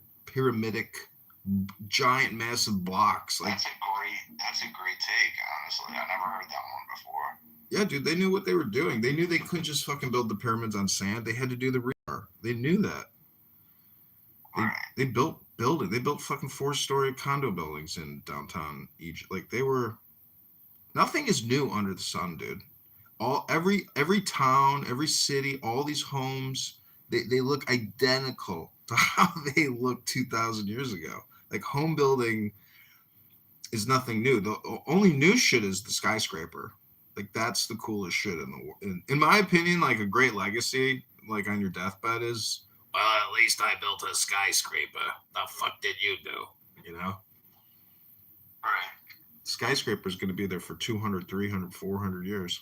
giant, massive blocks. Like, That's a great take. Honestly, I never heard that one before. yeah, dude, they knew what they were doing. They knew they couldn't just fucking build the pyramids on sand. They had to do the rebar. They knew that. They built building. They built fucking 4-story condo buildings in downtown Egypt. Like, they were. Nothing is new under the sun, dude. Every town, every city, all these homes, they look identical to how they looked 2,000 years ago. Like, home building is nothing new. The only new shit is the skyscraper. Like, that's the coolest shit in the world. In my opinion, like, a great legacy, like on your deathbed, is, well, at least I built a skyscraper. The fuck did you do? You know? Right. Skyscraper is going to be there for 200, 300, 400 years.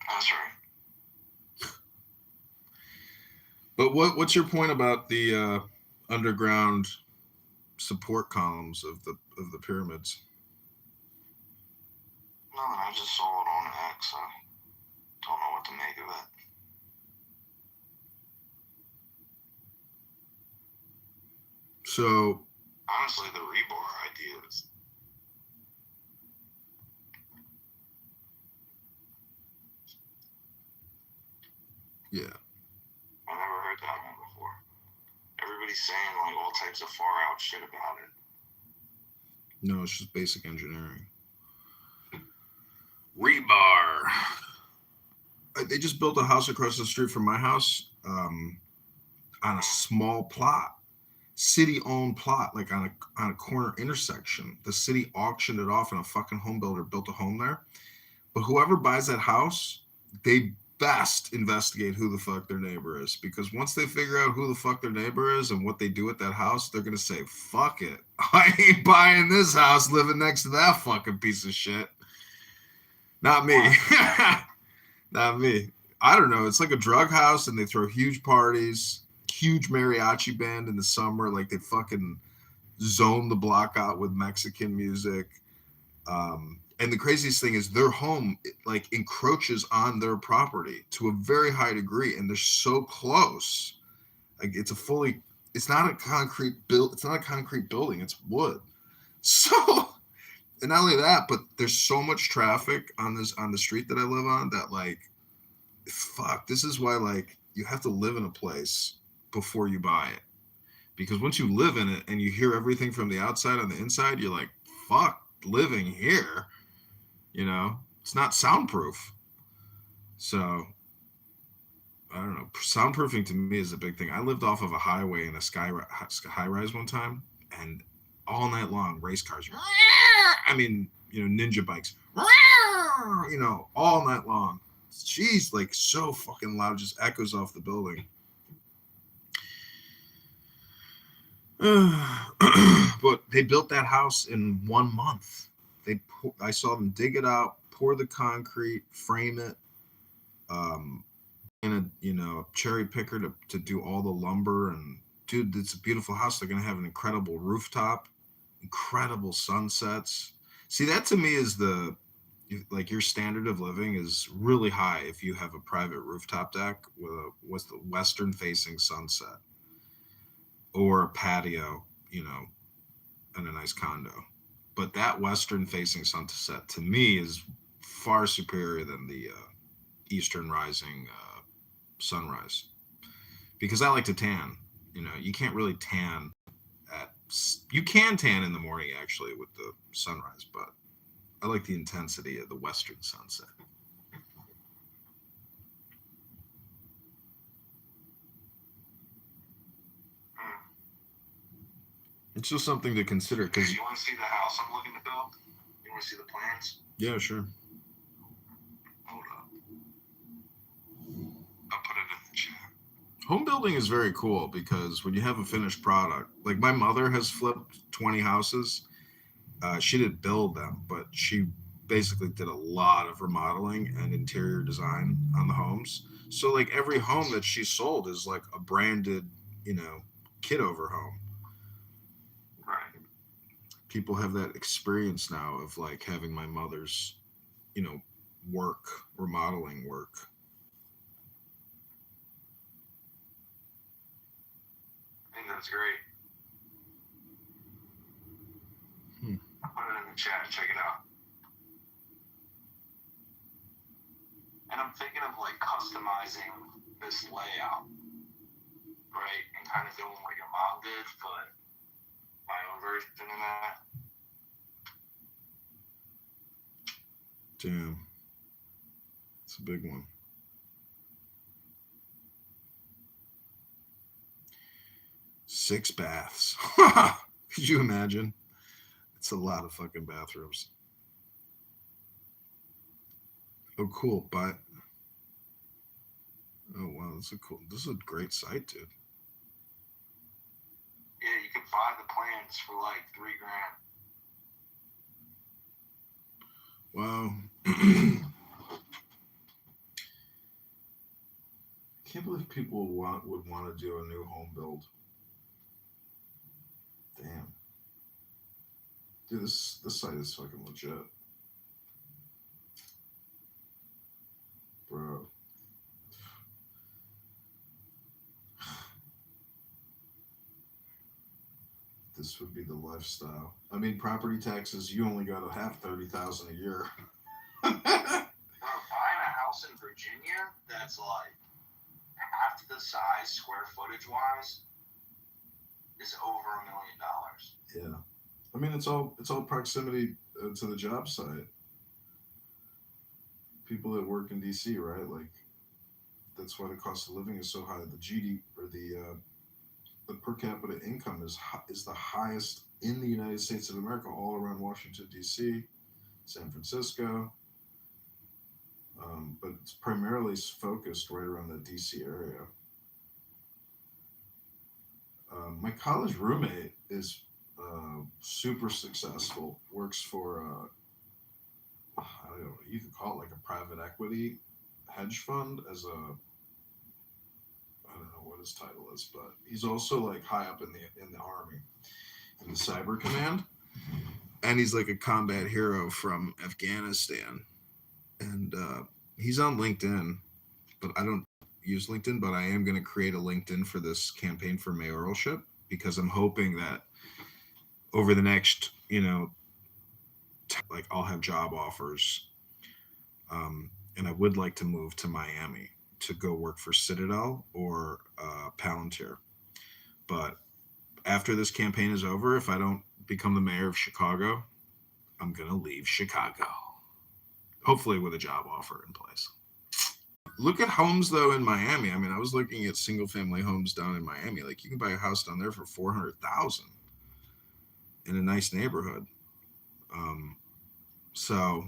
That's right. But what's your point about the underground support columns of the pyramids? No, I just saw it on X. I don't know what to make of it. So honestly, the rebar idea is. Yeah. I never heard that one before. Everybody's saying like all types of far out shit about it. No, it's just basic engineering. Rebar. They just built a house across the street from my house on a small plot. City-owned plot, like on a corner intersection. The city auctioned it off, and a fucking home builder built a home there. But whoever buys that house, they best investigate who the fuck their neighbor is, because once they figure out who the fuck their neighbor is and what they do at that house, they're gonna say, fuck it, I ain't buying this house living next to that fucking piece of shit. Not me. Not me. I don't know. It's like a drug house, and they throw huge parties, huge mariachi band in the summer. Like, they fucking zone the block out with Mexican music. And the craziest thing is their home like encroaches on their property to a very high degree, and they're so close. Like, it's not a concrete building, it's wood. So, and not only that, but there's so much traffic on the street that I live on that, like, fuck, this is why, like, you have to live in a place before you buy it. Because once you live in it and you hear everything from the outside on the inside, you're like, fuck living here. It's not soundproof. So, I don't know. Soundproofing to me is a big thing. I lived off of a highway in a high rise one time, and all night long, race cars. Ninja bikes. All night long. Jeez, like, so fucking loud, just echoes off the building. But they built that house in 1 month. I saw them dig it out, pour the concrete, frame it, and a cherry picker to do all the lumber. And dude, it's a beautiful house. They're gonna have an incredible rooftop, incredible sunsets. See, that to me is like your standard of living is really high if you have a private rooftop deck with the western facing sunset or a patio, you know, and a nice condo. But that western facing sunset to me is far superior than the eastern rising sunrise because I like to tan. You know, you can't really tan at you can tan in the morning actually with the sunrise, but I like the intensity of the western sunset. It's just something to consider because You want to see the house I'm looking to build? You want to see the plans? yeah, sure. Hold up. I'll put it in the chat. Home building is very cool because when you have a finished product, like my mother has flipped 20 houses. She didn't build them, but she basically did a lot of remodeling and interior design on the homes. So like every home that she sold is like a branded, you know, Kitover home. Right. People have that experience now of like having my mother's, you know, work, remodeling work. I think that's great. I'll put it in the chat. Check it out. And I'm thinking of like customizing this layout, right? And kind of doing what your mom did, but my own version of that. Damn. It's a big one. Six baths. Could you imagine? It's a lot of fucking bathrooms. Oh, cool. But oh wow, this is a great site, dude. Yeah, you can buy the plans for like $3,000. Wow. Can't believe people would want to do a new home build. Damn. Dude, this site is fucking legit. Bro. This would be the lifestyle. I mean, property taxes, you only got to have 30,000 a year. Bro, buying a house in Virginia that's like half the size square footage wise is over $1 million. Yeah. I mean, it's all proximity to the job site. People that work in DC, right? Like that's why the cost of living is so high. The GD or the per capita income is the highest in the United States of America, all around Washington D.C., San Francisco, but it's primarily focused right around the D.C. area. My college roommate is super successful. Works for I don't know. You could call it like a private equity hedge fund as a I don't know what his title is, but he's also like high up in the army, in the cyber command, and he's like a combat hero from Afghanistan, and he's on LinkedIn, but I don't use LinkedIn, but I am going to create a LinkedIn for this campaign for mayoralship because I'm hoping that over the next, you know, like I'll have job offers, and I would like to move to Miami to go work for Citadel or Palantir. But after this campaign is over, if I don't become the mayor of Chicago, I'm going to leave Chicago. Hopefully with a job offer in place. Look at homes though in Miami. I mean, I was looking at single family homes down in Miami. Like you can buy a house down there for 400,000 in a nice neighborhood. So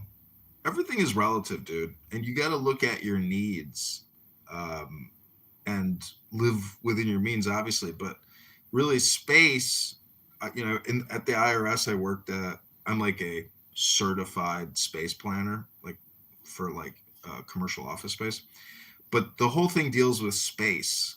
everything is relative, dude, and you got to look at your needs and live within your means, obviously. But really, space. You know, at the IRS I worked at, I'm like a certified space planner, like for like commercial office space. But the whole thing deals with space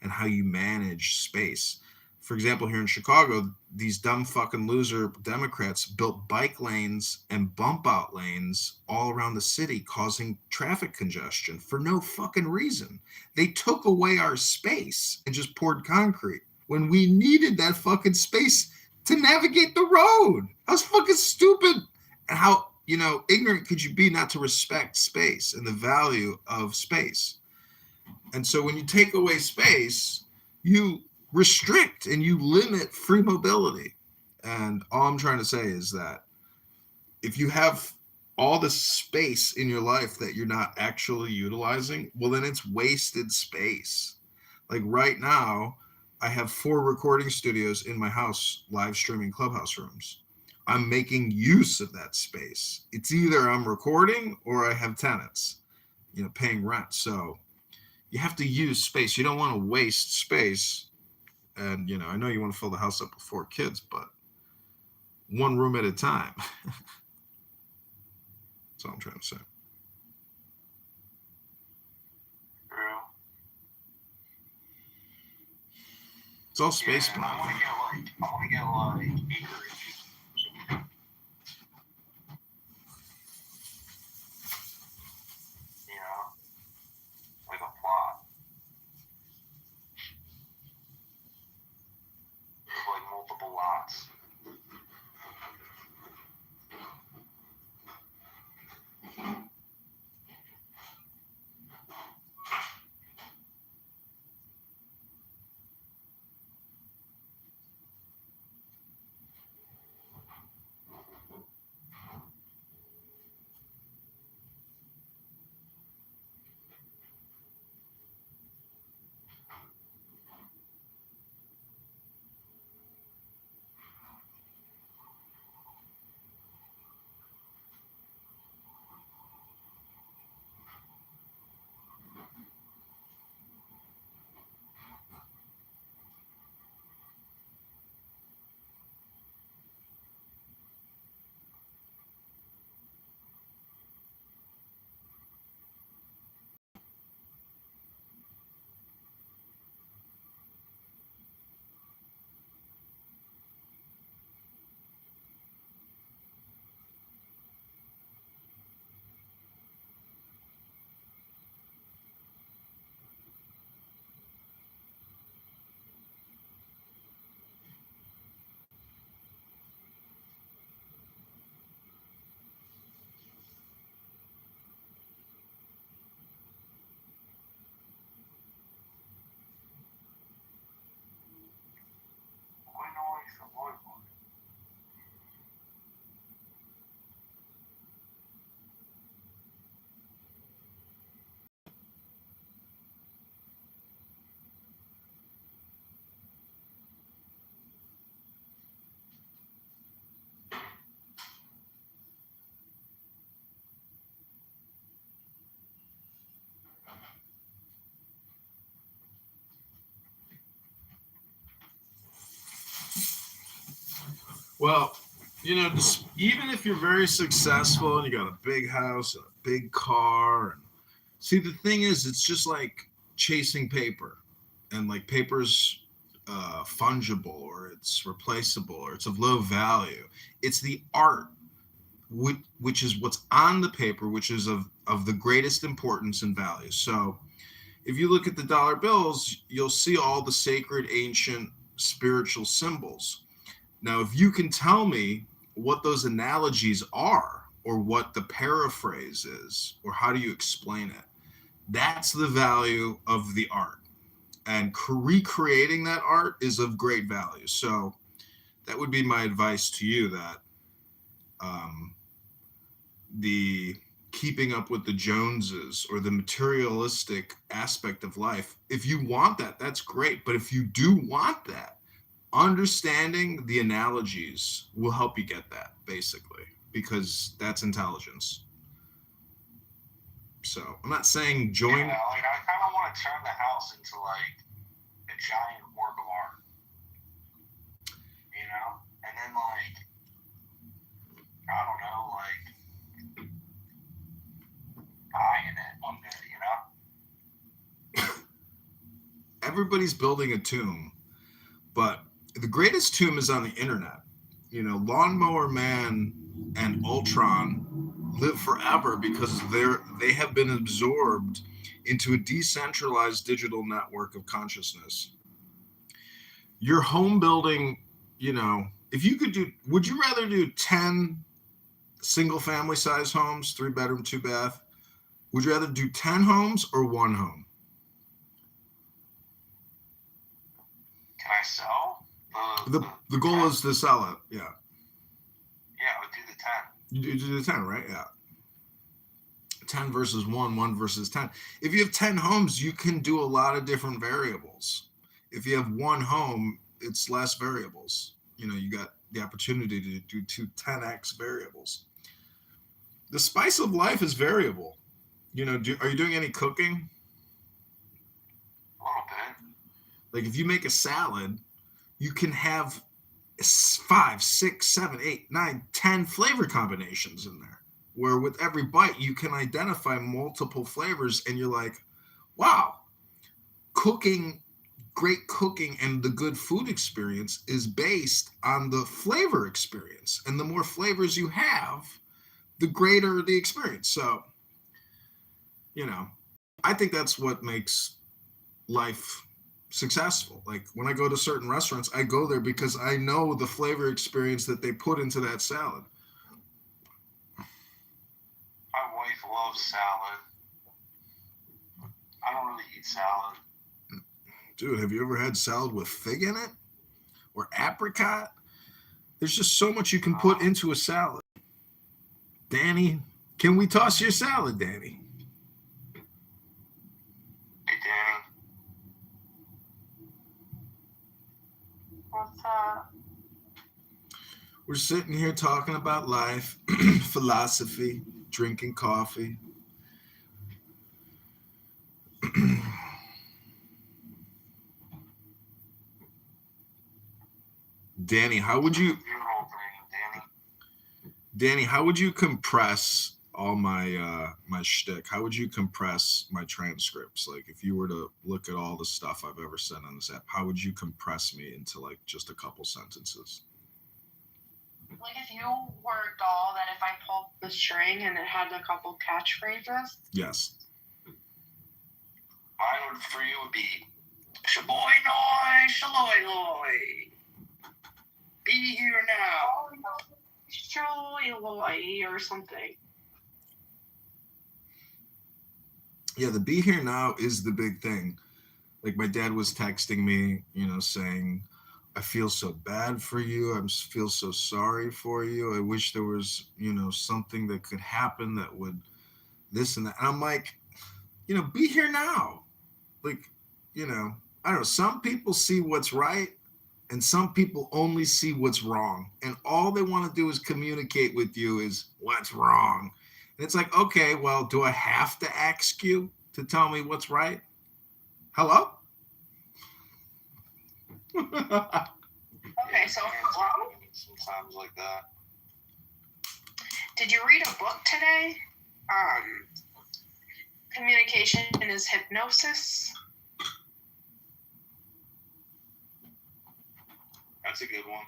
and how you manage space. For example, here in Chicago, these dumb fucking loser Democrats built bike lanes and bump out lanes all around the city, causing traffic congestion for no fucking reason. They took away our space and just poured concrete when we needed that fucking space to navigate the road. That's fucking stupid. And how, ignorant could you be not to respect space and the value of space? And so when you take away space, you restrict and you limit free mobility. And all I'm trying to say is that if you have all the space in your life that you're not actually utilizing, well, then it's wasted space. Like right now, I have 4 recording studios in my house, live streaming Clubhouse rooms. I'm making use of that space. It's either I'm recording or I have tenants, paying rent. So you have to use space. You don't want to waste space. And, I know you want to fill the house up with 4 kids, but one room at a time. That's all I'm trying to say. True. It's all space I planning. want to get acreage. Like a plot. With like multiple lots. Well, just, even if you're very successful and you got a big house, and a big car, and see, the thing is, it's just like chasing paper, and like paper's fungible, or it's replaceable, or it's of low value. It's the art, which is what's on the paper, which is of the greatest importance and value. So if you look at the dollar bills, you'll see all the sacred, ancient, spiritual symbols. Now, if you can tell me what those analogies are, or what the paraphrase is, or how do you explain it, that's the value of the art. And recreating that art is of great value. So that would be my advice to you, that the keeping up with the Joneses or the materialistic aspect of life, if you want that, that's great. But if you do want that, understanding the analogies will help you get that, basically, because that's intelligence. So I'm not saying join. Yeah, like I kind of want to turn the house into like a giant work of art, and then like I don't know, like die in it one day, Everybody's building a tomb, but greatest tomb is on the internet. You know, Lawnmower Man and Ultron live forever because they have been absorbed into a decentralized digital network of consciousness. Your home building, you know, if you could do, would you rather do 10 single family size homes, 3-bedroom, 2-bath? Would you rather do 10 homes or one home? Can I sell? The goal is to sell it. Yeah. Yeah, I would do the 10. You do the 10, right? Yeah. 10 versus 1 versus 10. If you have 10 homes, you can do a lot of different variables. If you have one home, it's less variables. You know, you got the opportunity to do 10x variables. The spice of life is variable. You know, are you doing any cooking? A little bit. Like if you make a salad, you can have 5, 6, 7, 8, 9, 10 flavor combinations in there, where with every bite you can identify multiple flavors, and you're like, wow, great cooking and the good food experience is based on the flavor experience, and the more flavors you have, the greater the experience. So, you know, I think that's what makes life successful. Like when I go to certain restaurants, I go there because I know the flavor experience that they put into that salad. My wife loves salad. I don't really eat salad. Dude, have you ever had salad with fig in it? Or apricot? There's just so much you can put into a salad. Danny, can we toss your salad, Danny? Hey, Danny. What's up? We're sitting here talking about life, philosophy, drinking coffee. Danny, how would you compress all my my shtick? How would you compress my transcripts? Like if you were to look at all the stuff I've ever said on this app, how would you compress me into like just a couple sentences? Like if you were a doll that if I pulled the string and it had a couple catchphrases? Yes. Mine for you would be shaboy noy, shaloy loy. Be here now. Shaloy or something. Yeah, the be here now is the big thing. Like my dad was texting me, you know, saying, I feel so bad for you. I feel so sorry for you. I wish there was, you know, something that could happen that would this and that. And I'm like, you know, be here now. Like, you know, I don't know. Some people see what's right and some people only see what's wrong. And all they want to do is communicate with you is what's wrong. And it's like, okay, well, do I have to ask you to tell me what's right? Hello? Okay, so sometimes like that. Did you read a book today? Communication is Hypnosis. That's a good one.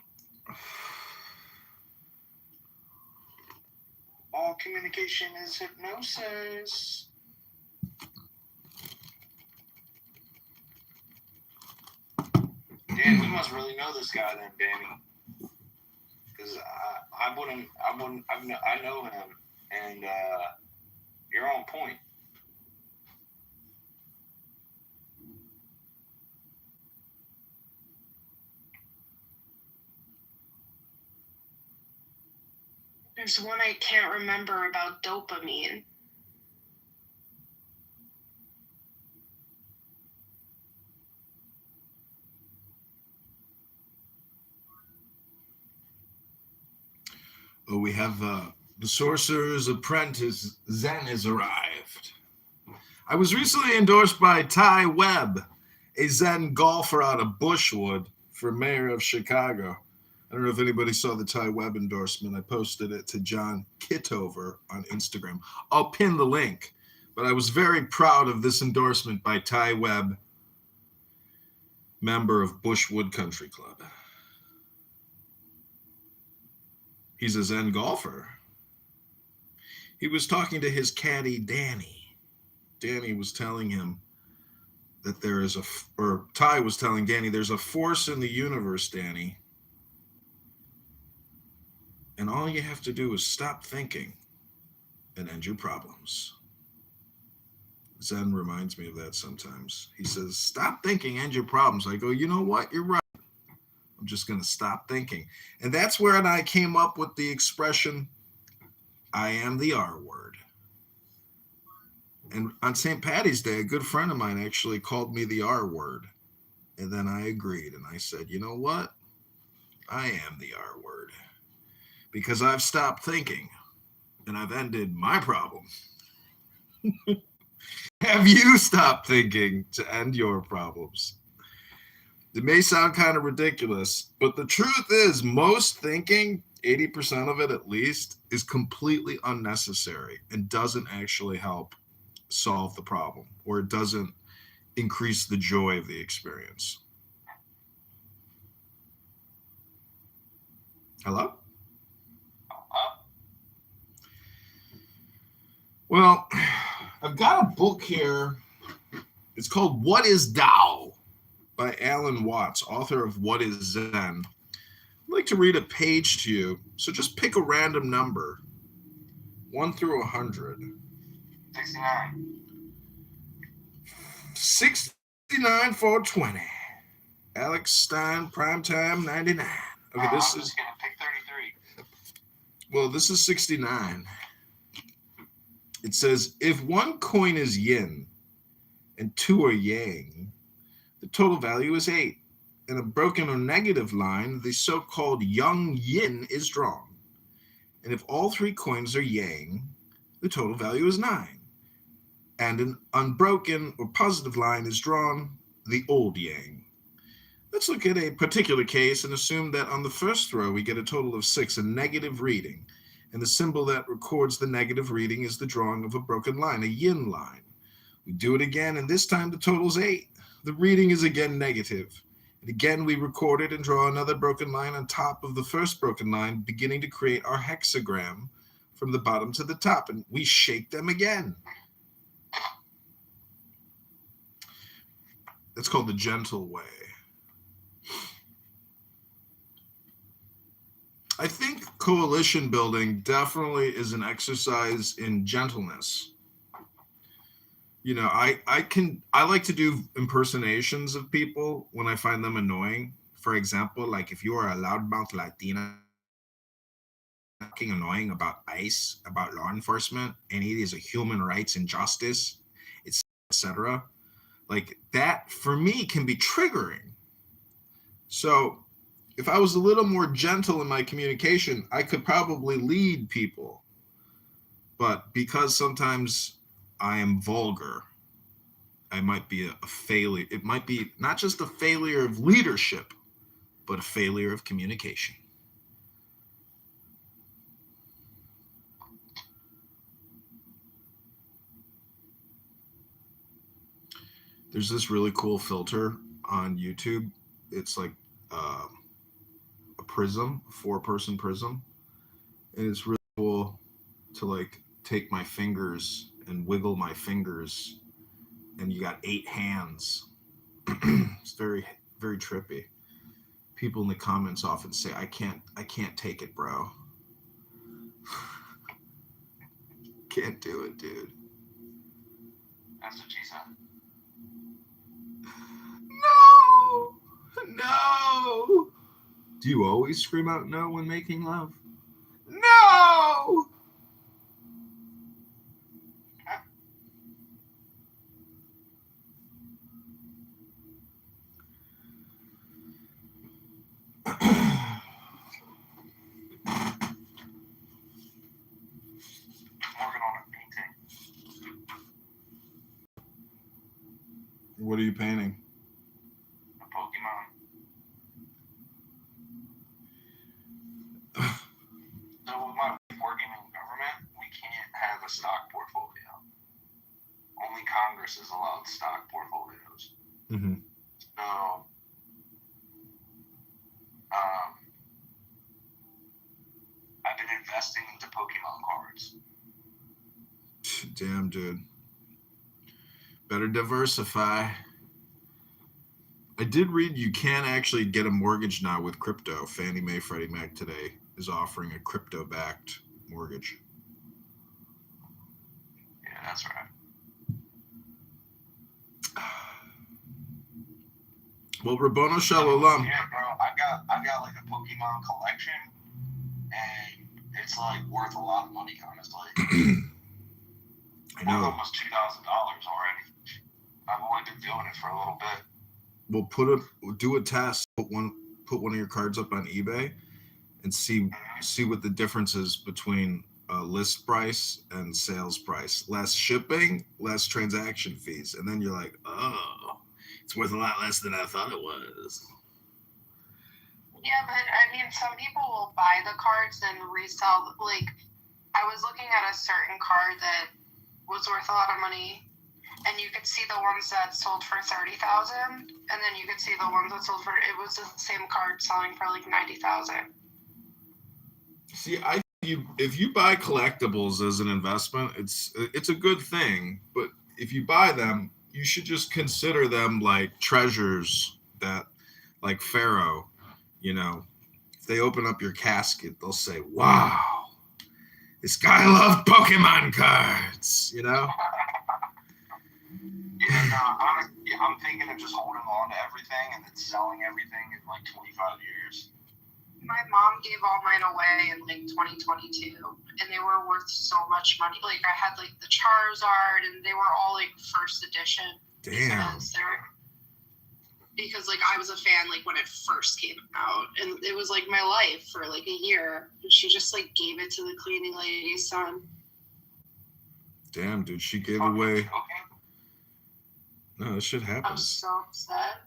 All communication is hypnosis. Dan, we must really know this guy then, Danny. Because I know him, and you're on point. There's one I can't remember about dopamine. Oh, we have the Sorcerer's Apprentice, Zen, has arrived. I was recently endorsed by Ty Webb, a Zen golfer out of Bushwood, for mayor of Chicago. I don't know if anybody saw the Ty Webb endorsement. I posted it to John Kitover on Instagram. I'll pin the link. But I was very proud of this endorsement by Ty Webb, member of Bushwood Country Club. He's a Zen golfer. He was talking to his caddy, Danny. Danny was telling him that there is or Ty was telling Danny, there's a force in the universe, Danny. And all you have to do is stop thinking and end your problems. Zen reminds me of that sometimes. He says, stop thinking, end your problems. I go, you know what? You're right. I'm just going to stop thinking. And that's where I came up with the expression, I am the R word. And on St. Patty's Day, a good friend of mine actually called me the R word. And then I agreed. And I said, you know what? I am the R word. Because I've stopped thinking and I've ended my problem. Have you stopped thinking to end your problems? It may sound kind of ridiculous, but the truth is most thinking, 80% of it at least, is completely unnecessary and doesn't actually help solve the problem, or it doesn't increase the joy of the experience. Hello? Well, I've got a book here. It's called What is Tao by Alan Watts, author of What is Zen. I'd like to read a page to you. So just pick a random number, 1 through 100. 69. 69 for 20. Alex Stein, primetime 99. Okay, this I'm is just gonna pick 33. well, this is 69. It says if one coin is yin and two are yang, the total value is 8. In a broken or negative line, the so-called young yin is drawn. And if all 3 coins are yang, the total value is 9. And an unbroken or positive line is drawn, the old yang. Let's look at a particular case and assume that on the first row we get a total of 6, a negative reading. And the symbol that records the negative reading is the drawing of a broken line, a yin line. We do it again, and this time the total is 8. The reading is again negative. And again, we record it and draw another broken line on top of the first broken line, beginning to create our hexagram from the bottom to the top, and we shake them again. That's called the gentle way. I think coalition building definitely is an exercise in gentleness. You know, I like to do impersonations of people when I find them annoying. For example, like if you are a loudmouth Latina fucking annoying about ICE, about law enforcement, any of these human rights and justice, etc. Like that for me can be triggering. So if I was a little more gentle in my communication, I could probably lead people. But because sometimes I am vulgar, I might be a failure. It might be not just a failure of leadership, but a failure of communication. There's this really cool filter on YouTube. It's like a prism, a 4-person prism. And it's really cool to like take my fingers and wiggle my fingers, and you got 8 hands. It's very, very trippy. People in the comments often say, I can't take it, bro. Can't do it, dude. That's what she said. No! Do you always scream out no when making love? No! Working on a painting. What are you painting? A Pokemon. So with my wife working in government, we can't have a stock portfolio. Only Congress is allowed stock portfolios. Mm-hmm. So, I investing into Pokemon cards. Damn, dude. Better diversify. I did read you can actually get a mortgage now with crypto. Fannie Mae, Freddie Mac today is offering a crypto-backed mortgage. Yeah, that's right. Well, Rabono Shalom. Yeah, bro. I got like a Pokemon collection, and it's like worth a lot of money, honestly. I know. Almost $2,000 already. I've only been doing it for a little bit. We'll do a test. Put one of your cards up on eBay, and see what the difference is between list price and sales price. Less shipping, less transaction fees, and then you're like, oh, it's worth a lot less than I thought it was. Yeah, but I mean, some people will buy the cards and resell. Like, I was looking at a certain card that was worth a lot of money, and you could see the ones that sold for $30,000, and then you could see the ones that sold for, it was the same card selling for like $90,000. See, I think if you buy collectibles as an investment, it's a good thing. But if you buy them, you should just consider them like treasures that, like Pharaoh, if they open up your casket, they'll say, "Wow, this guy loved Pokemon cards," Yeah, no, honestly, I'm thinking of just holding on to everything and then selling everything in like 25 years. My mom gave all mine away in like 2022, and they were worth so much money. Like, I had like the Charizard, and they were all like first edition. Damn. Because like I was a fan like when it first came out, and it was like my life for like a year. And she just like gave it to the cleaning lady's son. Damn, dude, she gave away. Okay. No, this shit I was happens. so upset.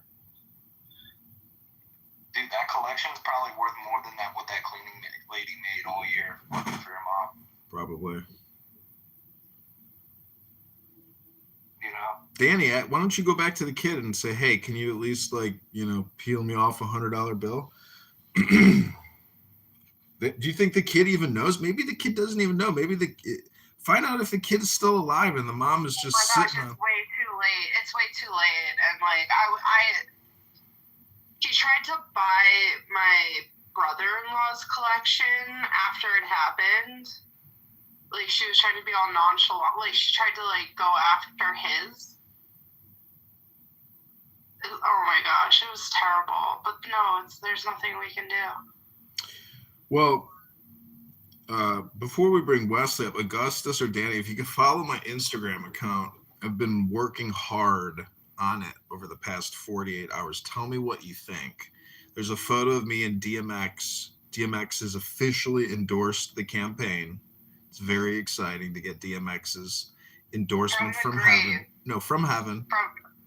Dude, that collection's probably worth more than what that cleaning lady made all year for your mom. Probably. You know? Danny, why don't you go back to the kid and say, "Hey, can you at least peel me off $100 bill?" Do you think the kid even knows? Maybe the kid doesn't even know. Maybe find out if the kid's still alive and the mom is just sitting. It's way too late. It's way too late. And like she tried to buy my brother-in-law's collection after it happened. Like, she was trying to be all nonchalant. Like, she tried to like go after his. Oh my gosh, it was terrible. But no, there's nothing we can do. Well, before we bring Wesley up, Augustus or Danny, if you could follow my Instagram account, I've been working hard on it over the past 48 hours. Tell me what you think. There's a photo of me and DMX. DMX has officially endorsed the campaign. It's very exciting to get DMX's endorsement from heaven. No, from heaven.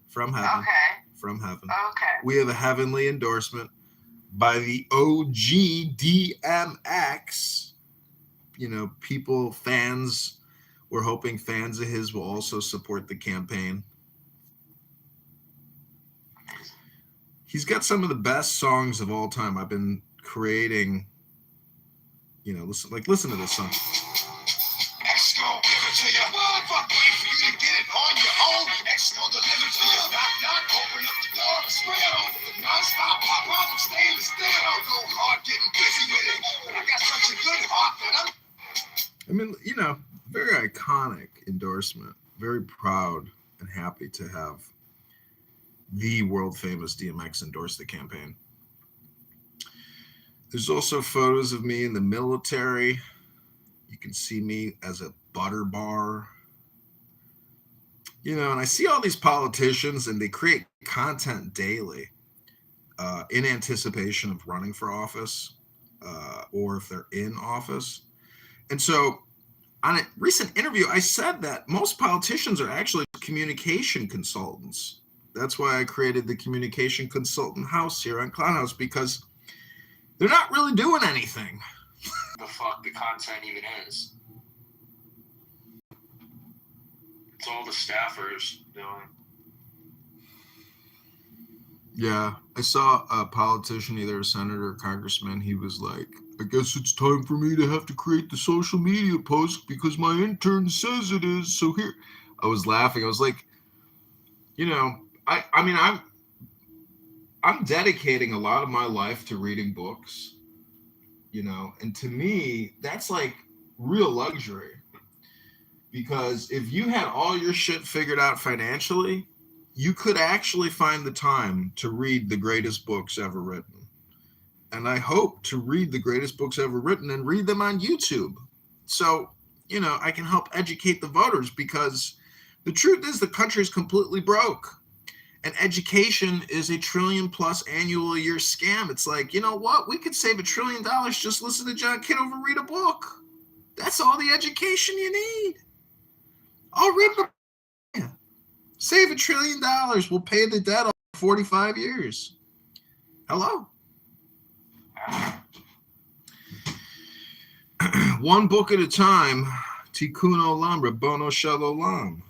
From heaven. Okay. From heaven. Okay. We have a heavenly endorsement by the OG DMX. People, fans, we're hoping fans of his will also support the campaign. He's got some of the best songs of all time. I've been creating, listen to this song. X gon' give it to you. Fuck, wait for you to get it on your own. X gon' deliver to you. Knock, knock, open up the door, spray on. Non-stop pop off, stainless steel. I'll go hard getting busy with it. But I got such a good heart that very iconic endorsement. Very proud and happy to have the world famous DMX endorse the campaign. There's also photos of me in the military. You can see me as a butter bar. And I see all these politicians and they create content daily in anticipation of running for office or if they're in office. And so on a recent interview, I said that most politicians are actually communication consultants. That's why I created the communication consultant house here on Clown House, because they're not really doing anything. The fuck the content even is. It's all the staffers doing. Yeah, I saw a politician, either a senator or congressman. He was like, I guess it's time for me to have to create the social media post because my intern says it is. So here, I was laughing. I was like, you know, I mean, I'm dedicating a lot of my life to reading books, you know, and to me, that's like real luxury. Because if you had all your shit figured out financially, you could actually find the time to read the greatest books ever written. And I hope to read the greatest books ever written and read them on YouTube. So, you know, I can help educate the voters because the truth is the country is completely broke. And education is $1 trillion plus annual a year scam. It's like, you know what? We could save $1 trillion. Just listen to John Kitover read a book. That's all the education you need. I'll read the save $1 trillion. We'll pay the debt off for 45 years. Hello. One book at a time. Tikkun Olam, Rabbono Shel Olam.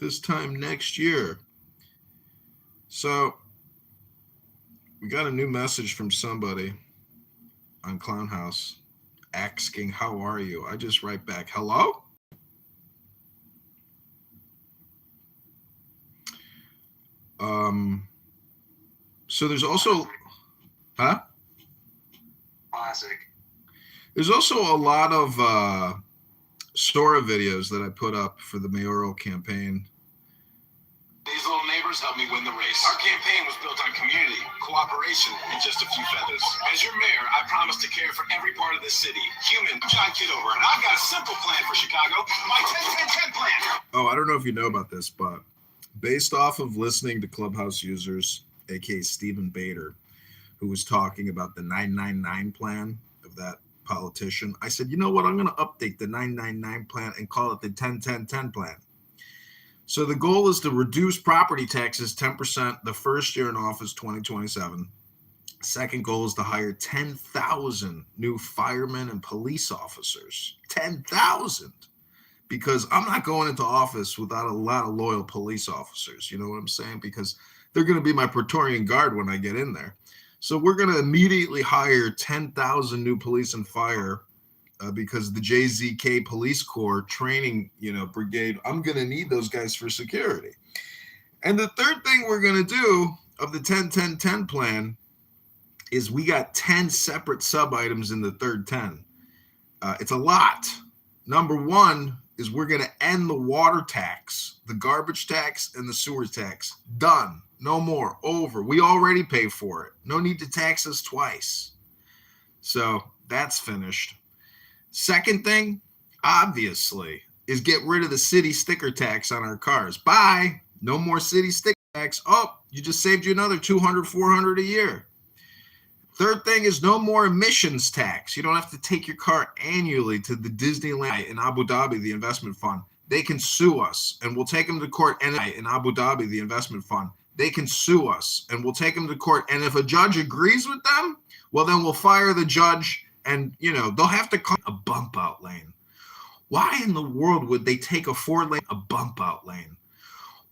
This time next year. So, we got a new message from somebody on Clown House asking, how are you? I just write back, hello? So there's also, huh? Classic. There's also a lot of Sora videos that I put up for the mayoral campaign. These little neighbors helped me win the race. Our campaign was built on community, cooperation, and just a few feathers. As your mayor, I promise to care for every part of this city. Human, John Kitover, and I've got a simple plan for Chicago. My 10-10-10 plan. Oh, I don't know if you know about this, but based off of listening to Clubhouse users, aka Stephen Bader, who was talking about the 999 plan of that politician, I said, you know what? I'm going to update the 999 plan and call it the 10-10-10 plan. So the goal is to reduce property taxes 10% the first year in office, 2027. Second goal is to hire 10,000 new firemen and police officers. 10,000. Because I'm not going into office without a lot of loyal police officers. You know what I'm saying? Because they're going to be my Praetorian Guard when I get in there. So we're going to immediately hire 10,000 new police and fire because the JZK Police Corps training, brigade, I'm going to need those guys for security. And the third thing we're going to do of the 10-10-10 plan is we got 10 separate sub-items in the third 10. It's a lot. Number one is we're going to end the water tax, the garbage tax, and the sewer tax. Done. No more. Over. We already pay for it. No need to tax us twice. So that's finished. Second thing, obviously, is get rid of the city sticker tax on our cars. Bye. No more city sticker tax. Oh, you just saved you another $200, $400 a year. Third thing is no more emissions tax. You don't have to take your car annually to the Disneyland in Abu Dhabi, the investment fund. They can sue us, and we'll take them to court. And in Abu Dhabi, the investment fund, they can sue us, and we'll take them to court. And if a judge agrees with them, well, then we'll fire the judge, and they'll have to call a bump out lane. Why in the world would they take a 4-lane a bump out lane?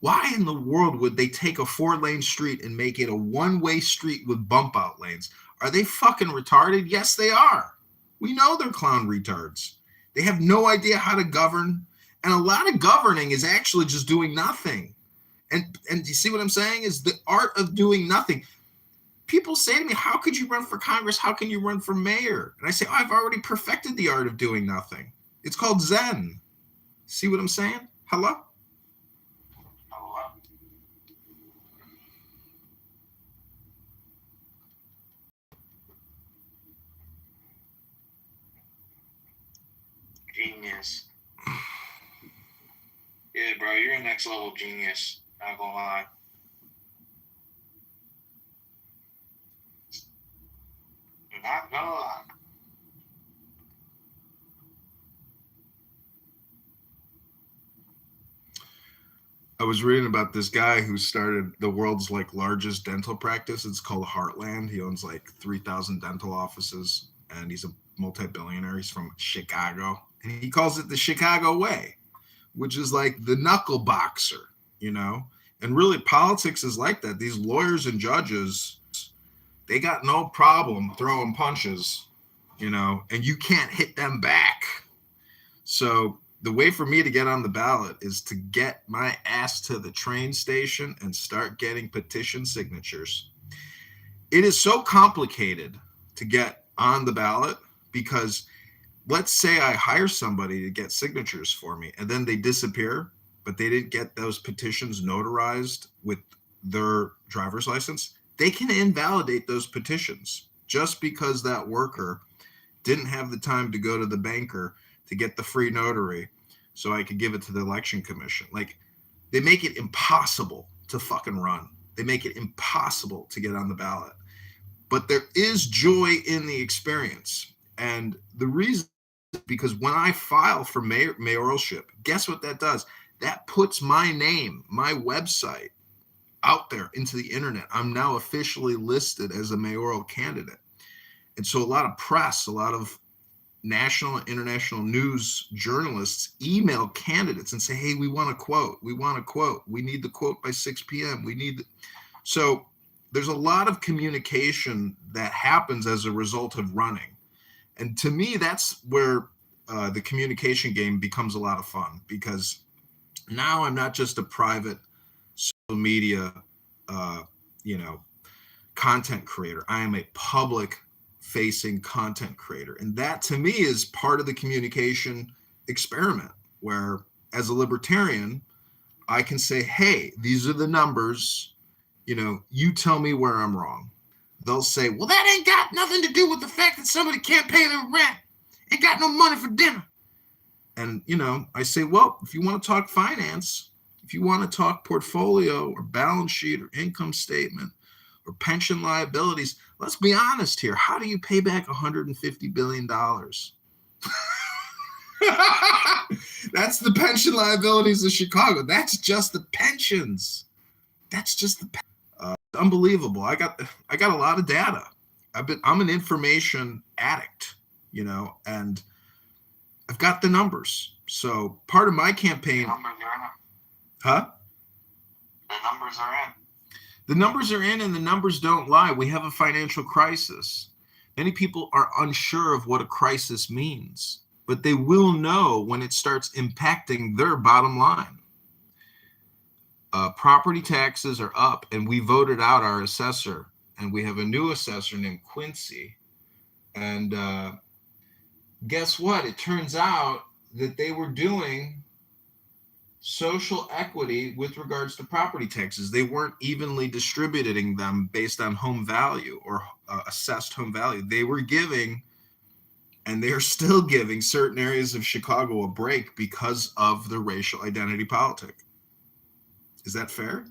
Why in the world would they take a 4-lane street and make it a one-way street with bump out lanes? Are they fucking retarded? Yes, they are. We know they're clown retards. They have no idea how to govern. And a lot of governing is actually just doing nothing. And you see what I'm saying? Is the art of doing nothing. People say to me, how could you run for Congress? How can you run for mayor? And I say, I've already perfected the art of doing nothing. It's called Zen. See what I'm saying? Hello? Genius. Yeah, bro, you're a next level genius. Not gonna lie. Not gonna lie. I was reading about this guy who started the world's largest dental practice. It's called Heartland. He owns 3,000 dental offices, and he's a multi-billionaire. He's from Chicago, and he calls it the Chicago way, which is like the knuckle boxer, and And really, politics is like that. These lawyers and judges, they got no problem throwing punches, you know, and you can't hit them back. So the way for me to get on the ballot is to get my ass to the train station and start getting petition signatures. It is so complicated to get on the ballot because let's say I hire somebody to get signatures for me and then they disappear, but they didn't get those petitions notarized with their driver's license. They can invalidate those petitions just because that worker didn't have the time to go to the banker to get the free notary so I could give it to the election commission. Like, they make it impossible to fucking run. They make it impossible to get on the ballot. But there is joy in the experience. And the reason is because when I file for mayoralship, guess what that does? That puts my name, my website out there into the internet. I'm now officially listed as a mayoral candidate. And so a lot of press, a lot of national and international news journalists email candidates and say, hey, we want a quote. We want a quote. We need the quote by 6 p.m. So there's a lot of communication that happens as a result of running. And to me, that's where the communication game becomes a lot of fun, because now I'm not just a private social media, content creator. I am a public facing content creator. And that to me is part of the communication experiment, where as a libertarian, I can say, hey, these are the numbers, you tell me where I'm wrong. They'll say, well, that ain't got nothing to do with the fact that somebody can't pay their rent, ain't got no money for dinner. And, I say, well, if you want to talk finance, if you want to talk portfolio or balance sheet or income statement or pension liabilities, let's be honest here. How do you pay back $150 billion? That's the pension liabilities of Chicago. That's just the pensions. Unbelievable. I got a lot of data. I'm an information addict, and I've got the numbers. So part of my campaign. Huh? The numbers are in. The numbers are in, and the numbers don't lie. We have a financial crisis. Many people are unsure of what a crisis means, but they will know when it starts impacting their bottom line. Property taxes are up, and we voted out our assessor, and we have a new assessor named Quincy. And guess what? It turns out that they were doing social equity with regards to property taxes. They weren't evenly distributing them based on home value or assessed home value. They were giving, and they're still giving, certain areas of Chicago a break because of the racial identity politic. Is that fair?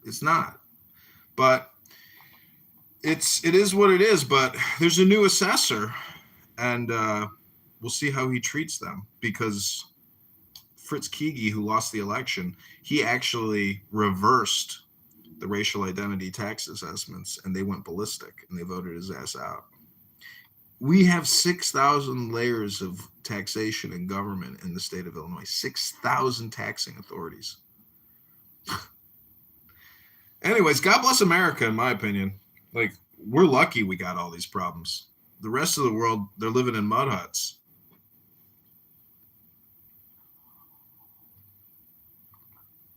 It's not. But it is what it is. But there's a new assessor, and we'll see how he treats them, because Fritz Keegi, who lost the election, he actually reversed the racial identity tax assessments, and they went ballistic, and they voted his ass out. We have 6,000 layers of taxation and government in the state of Illinois, 6,000 taxing authorities. Anyways, God bless America, in my opinion. Like, we're lucky we got all these problems. The rest of the world, they're living in mud huts.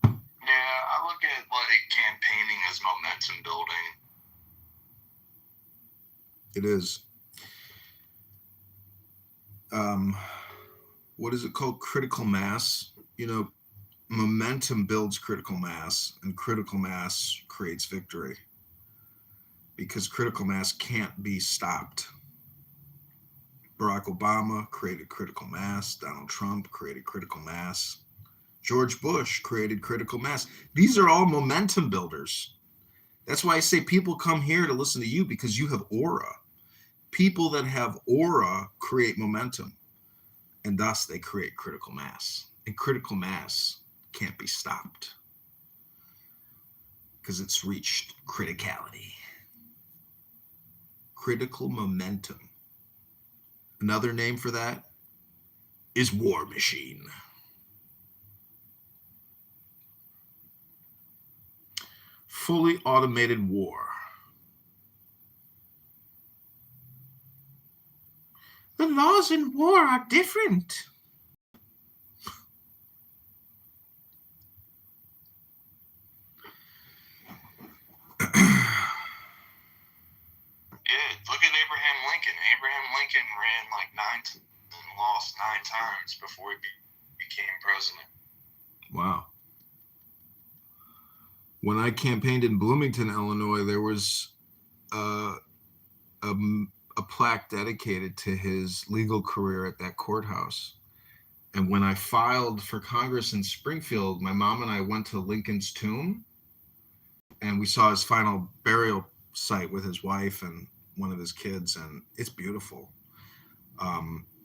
Yeah, I look at campaigning as momentum building. It is. What is it called? Critical mass. Momentum builds critical mass, and critical mass creates victory, because critical mass can't be stopped. Barack Obama created critical mass. Donald Trump created critical mass. George Bush created critical mass. These are all momentum builders. That's why I say people come here to listen to you, because you have aura. People that have aura create momentum, and thus they create critical mass. And critical mass can't be stopped because it's reached criticality. Critical momentum. Another name for that is War Machine. fully automated war. The laws in war are different. Yeah, look at Abraham Lincoln. Abraham Lincoln ran like 9 and lost 9 times before he became president. Wow. When I campaigned in Bloomington, Illinois, there was a plaque dedicated to his legal career at that courthouse. And when I filed for Congress in Springfield, my mom and I went to Lincoln's tomb, and we saw his final burial site with his wife and one of his kids, and it's beautiful.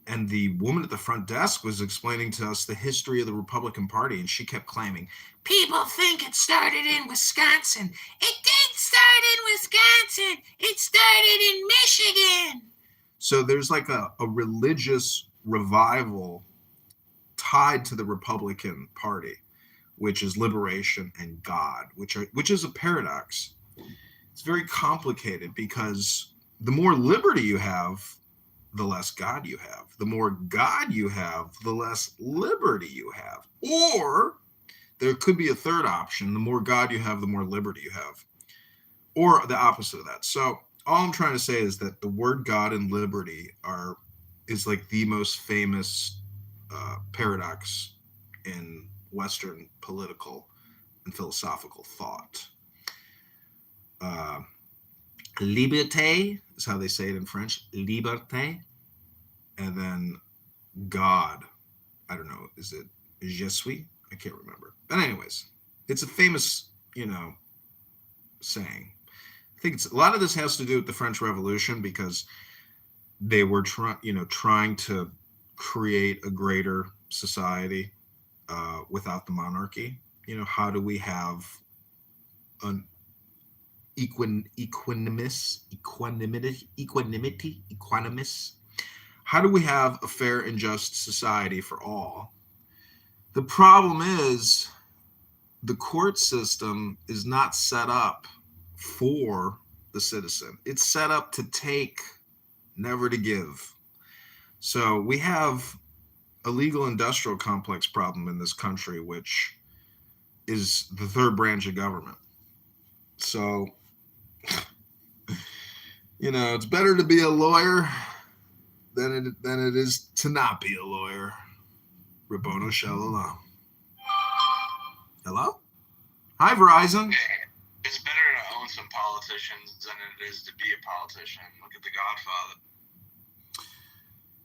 And the woman at the front desk was explaining to us the history of the Republican Party, and she kept claiming, people think it started in Wisconsin. It didn't start in Wisconsin. It started in Michigan. So there's like a religious revival tied to the Republican Party, which is liberation and God, which is a paradox. It's very complicated because the more liberty you have, the less God you have. The more God you have, the less liberty you have. Or there could be a third option. The more God you have, the more liberty you have. Or the opposite of that. So all I'm trying to say is that the word God and liberty is like the most famous paradox in Western political and philosophical thought. Liberté is how they say it in French. Liberté. And then God. I don't know. Is it je suis? I can't remember. But anyways, it's a famous, saying. I think a lot of this has to do with the French Revolution because they were trying to create a greater society without the monarchy. How do we have an equanimous? How do we have a fair and just society for all? The problem is the court system is not set up for the citizen. It's set up to take, never to give. So we have a legal industrial complex problem in this country, which is the third branch of government. So, it's better to be a lawyer than it is to not be a lawyer. Rabono Shalom. Hello? Hi, Verizon. It's better to own some politicians than it is to be a politician. Look at The Godfather.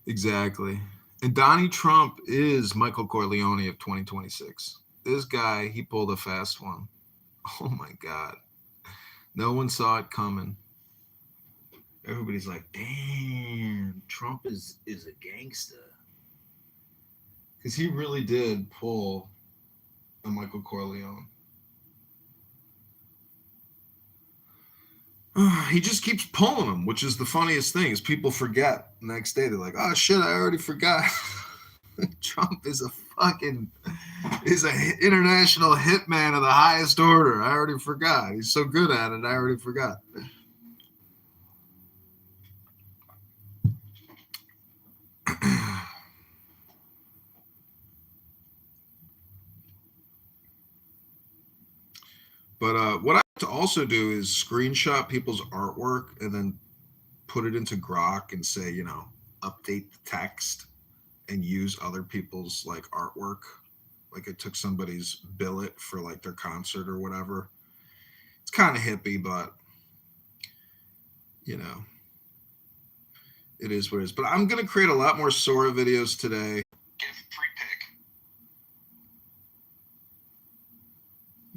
Exactly. And Donnie Trump is Michael Corleone of 2026. This guy, he pulled a fast one. Oh my God. No one saw it coming. Everybody's like, damn, Trump is a gangster. Because he really did pull a Michael Corleone. He just keeps pulling them, which is the funniest thing, is people forget. The next day, they're like, oh shit, I already forgot. Trump is an international hitman of the highest order. I already forgot. He's so good at it, I already forgot. But what I like to also do is screenshot people's artwork and then put it into Grok and say, update the text and use other people's like artwork. Like I took somebody's billet for like their concert or whatever. It's kind of hippie, but it is what it is. But I'm going to create a lot more Sora videos today. Get free pick.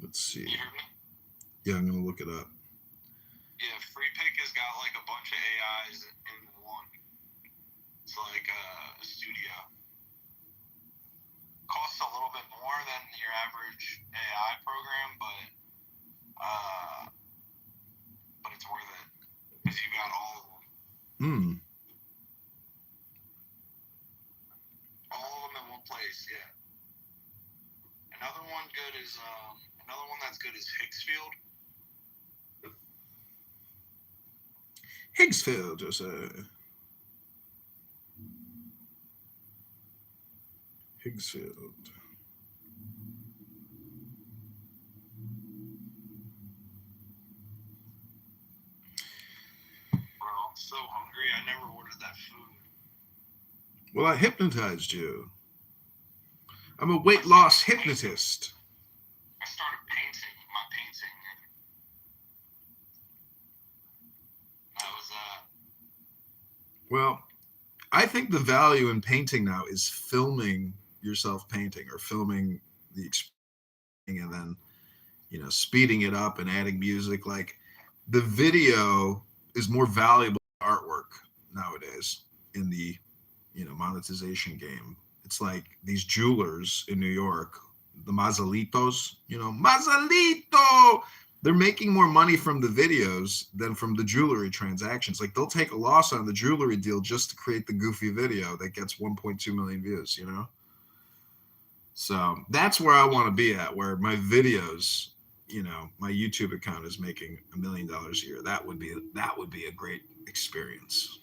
Let's see. You hear me? Yeah, I'm going to look it up. Yeah, free pick has got like a bunch of AIs in one. It's like a studio. Costs a little bit more than your average AI program, but it's worth it because you got all of them. All of them in one place, yeah. Another one that's good is Hicksfield. Higgsfield, Jose. Higgsfield. Bro, I'm so hungry. I never ordered that food. Well, I hypnotized you. I'm a weight loss hypnotist. I started painting my painting, and that was Well, I think the value in painting now is filming yourself painting or filming the experience and then, speeding it up and adding music. Like the video is more valuable than artwork nowadays in the, monetization game. It's like these jewelers in New York, the Mazalitos, Mazalito, they're making more money from the videos than from the jewelry transactions. Like they'll take a loss on the jewelry deal just to create the goofy video that gets 1.2 million views, So that's where I want to be at, where my videos, my YouTube account is making $1 million a year. That would be a great experience.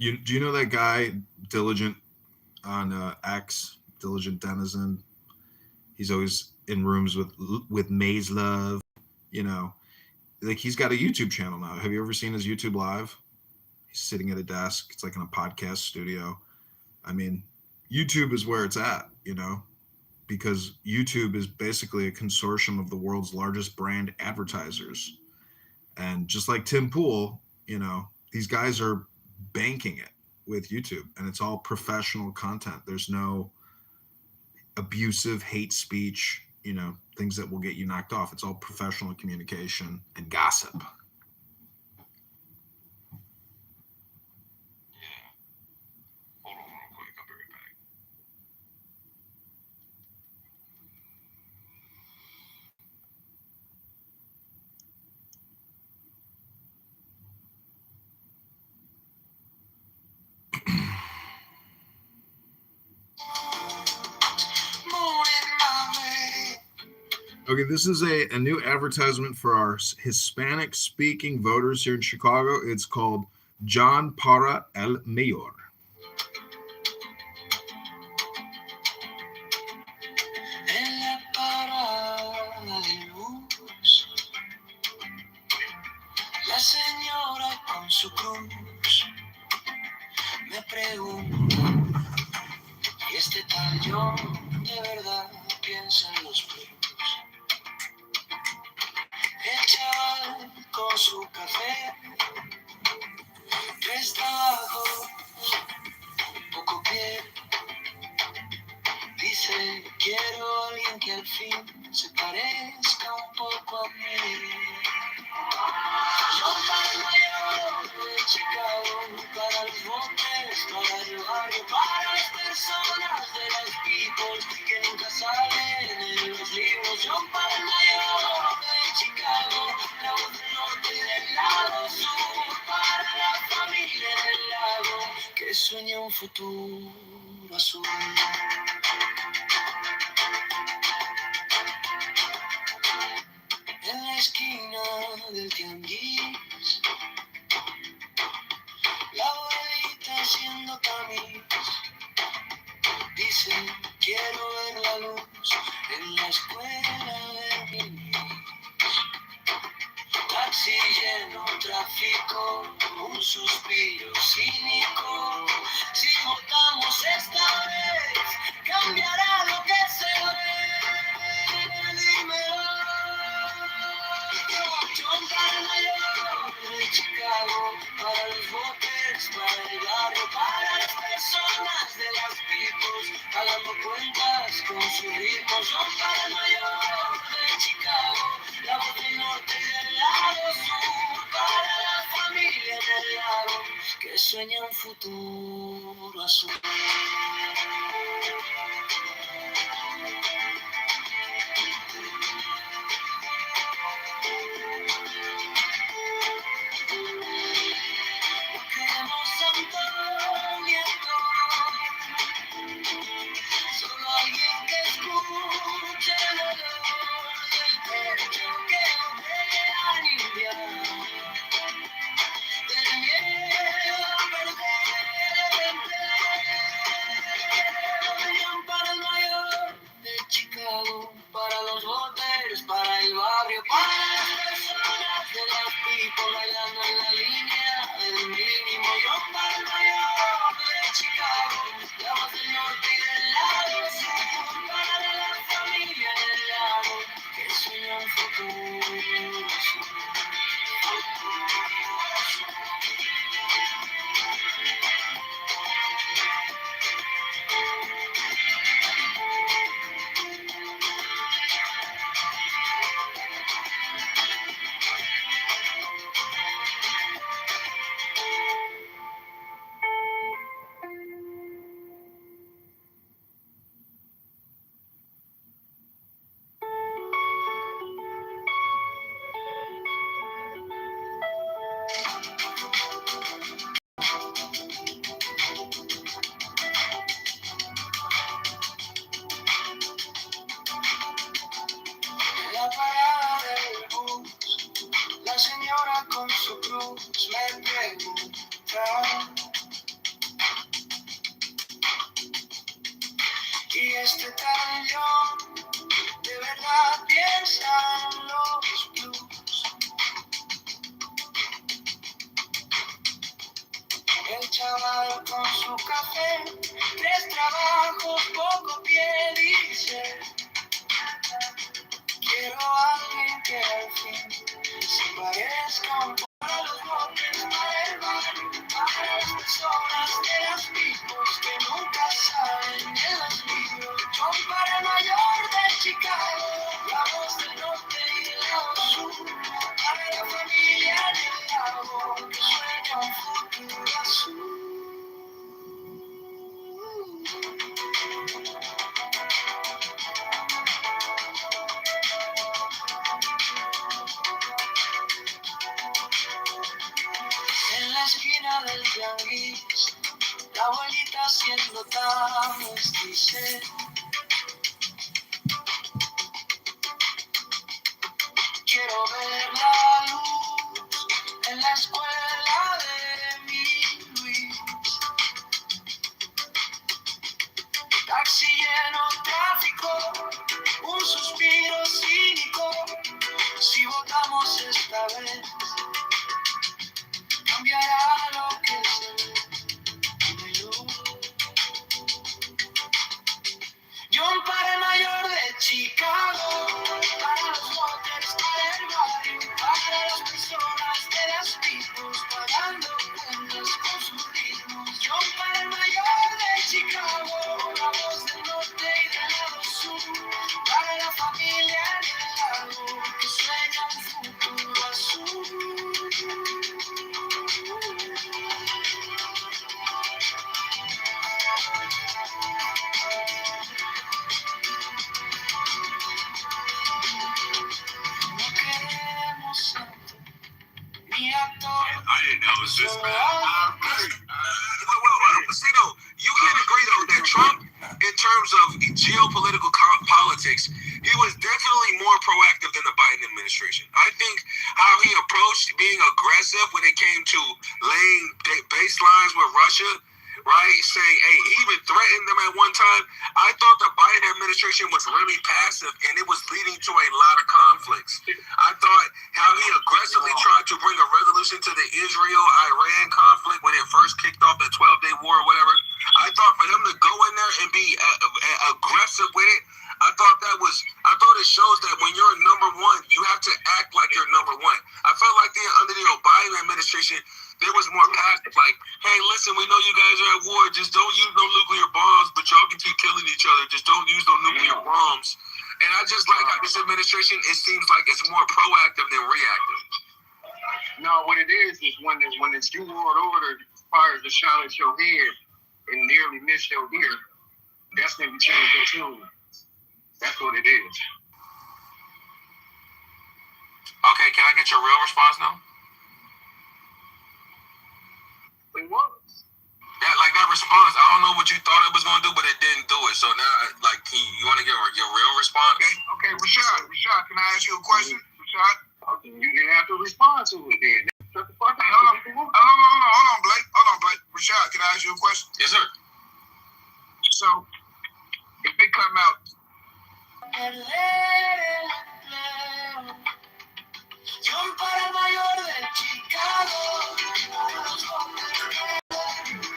Do you know that guy Diligent on X, Diligent Denizen? He's always in rooms with Maze Love, like he's got a YouTube channel now. Have you ever seen his YouTube live? He's sitting at a desk. It's like in a podcast studio. I mean, YouTube is where it's at, because YouTube is basically a consortium of the world's largest brand advertisers. And just like Tim Pool, these guys are banking it with YouTube, and it's all professional content. There's no abusive hate speech, things that will get you knocked off. It's all professional communication and gossip. Yeah. Hold on real quick. I'll be right back. Okay, this is a new advertisement for our Hispanic speaking voters here in Chicago. It's called John para el Mayor. En la parada de luz, la señora con su cruz me pregunta, ¿y este tal John de verdad piensa en los blues? El chaval con su café, tres trabajos, poco pie, dice, quiero a alguien que al fin se parezca un poco a mí. Yo para el mayor de Chicago, para los montes, para el barrio, para las personas de las people que nunca salen en los libros. Yo para el mayor de Chicago, la voz del norte y del lado sur, para la familia del lago que sueña un futuro azul. En la esquina del tianguis, la abuelita haciendo tamis, dice, quiero ver la luz en la escuela de mi niñez. Taxi lleno, tráfico, un suspiro cínico. Si votamos esta vez, cambiará lo que se ve. Dímelo. John para el mayor de Chicago, para los voters, para el barrio, para las personas de las peoples, pagando cuentas con sus ritmos. John para el mayor de Chicago, la voz del norte y del lado sur, para la familia del lago que sueña un futuro azul. Queremos santo nieto, solo alguien que escuche el dolor del pecho. La parada del bus, la señora con su cruz me pregunta. Y este tal yo, de verdad piensa en los blues. El chaval con su café, 3 trabajos, poco pie, dice. Quiero a alguien que al fin se parezca un poco a los botes, para el barrio, para las personas de las mismos que nunca saben en los libros. John para el mayor de Chicago, la voz del norte y del lado sur, para la familia del lago que sueña un futuro azul. En la esquina del tianguis, la abuelita haciendo tamales dice: quiero ver la luz en la escuela de mi Luis. Taxi lleno, tráfico, un suspiro cínico. Si votamos esta vez, cambiará lo que se ve. John para el mayor de Chicago, para los voters, para el barrio, para las personas de las mismos, pagando cuentas con sus ritmos. John para el mayor de Chicago, la voz del norte y del lado sur, para la familia del lago que sueña un futuro azul. I didn't know it was this bad. Casino, you can agree though that Trump, in terms of geopolitical politics, he was definitely more proactive than the Biden administration. I think how he approached being aggressive when it came to laying baselines with Russia, right? Saying, hey, he even threatened them at one time. I thought the Biden administration was really passive and it was leading to a lot of conflicts. I thought how he aggressively tried to bring a resolution to the Israel-Iran conflict when it first kicked off the 12-day war or whatever. I thought for them to go in there and be aggressive with it, I thought it shows that when you're number one, you have to act like you're number one. I felt like under the Biden administration, there was more passive, like, hey, listen, we know you guys are at war. Just don't use no nuclear bombs, but y'all can keep killing each other. Just don't use no nuclear bombs. And I just like how this administration, it seems like it's more proactive than reactive. No, what it is when it's New World Order fires a shot at your head and nearly miss your ear, that's when you change your tune. That's what it is. Okay, can I get your real response now? It was. That response, I don't know what you thought it was going to do, but it didn't do it. So now, you want to get your real response? Okay, Rashad, can I ask you a question? Rashad? Okay, you didn't have to respond to it then. Shut the fuck up. Hold on, Blake. Rashad, can I ask you a question? Yes, sir. So, if it come out... John para el mayor de Chicago, para los hombres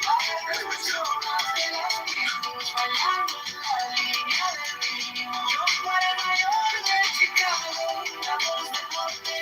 para las personas de las mismos, bailando en la línea del niño. John para el mayor de Chicago, la voz del norte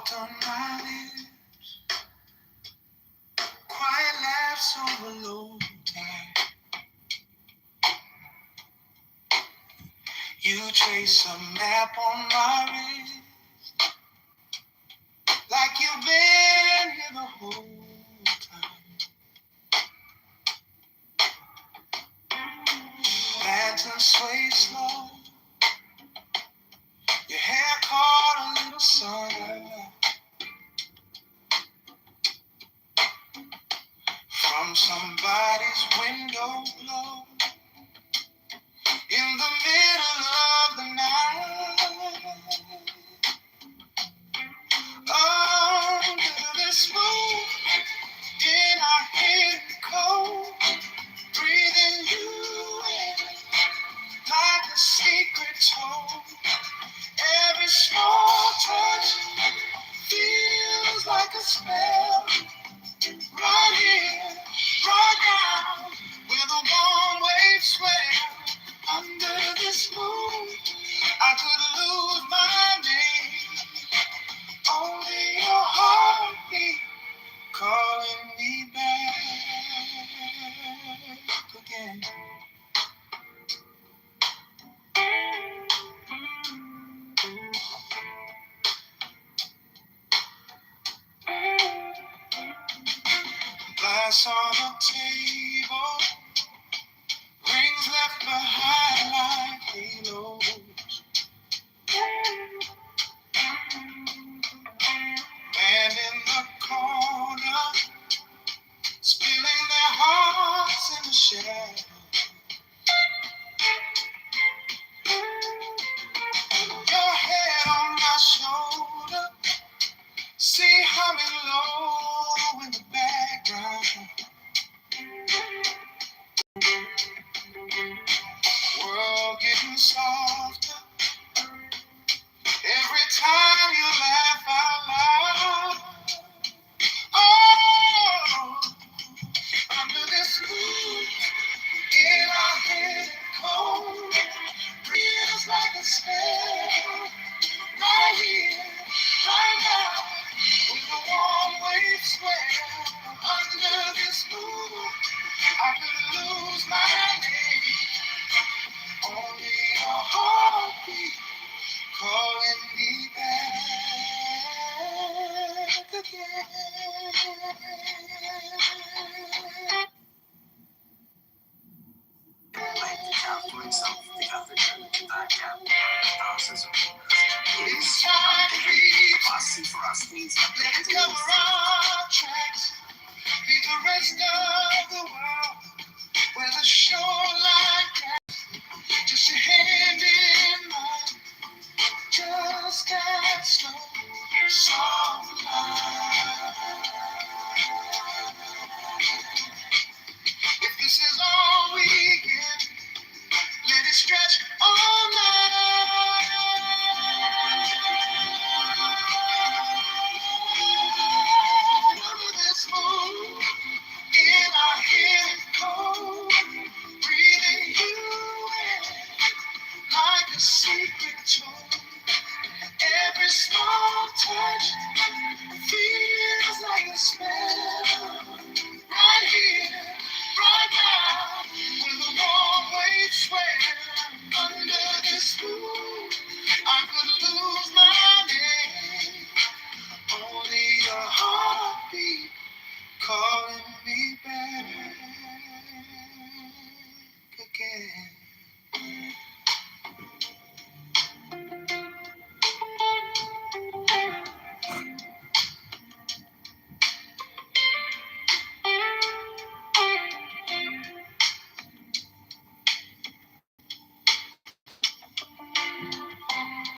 Salt on my lips, quiet laughs overload time. You trace a map on my wrist, like you've been here the whole time. Lantern sway slow, your hair caught a little sunlight from somebody's window glow in the middle of the night. Under this moon, in our hidden cold, breathing you in like a secret told. Every small touch feels like a spell. Right here, right now, where the warm waves swell. Under this moon, I could lose my name. Only your heartbeat calling me back again. Glass on the table, rings left behind like halos. And in the corner, spilling their hearts in the shadow. Your head on my shoulder, see humming low in the background. World getting softer every time you laugh out loud. Oh, under this moon, in our hidden cold, feels like a spell. Right here, right now, with the warm waves swell. Under this moon, I could lose my name. Only a heartbeat calling me back again. It's time to reach. Let it come around.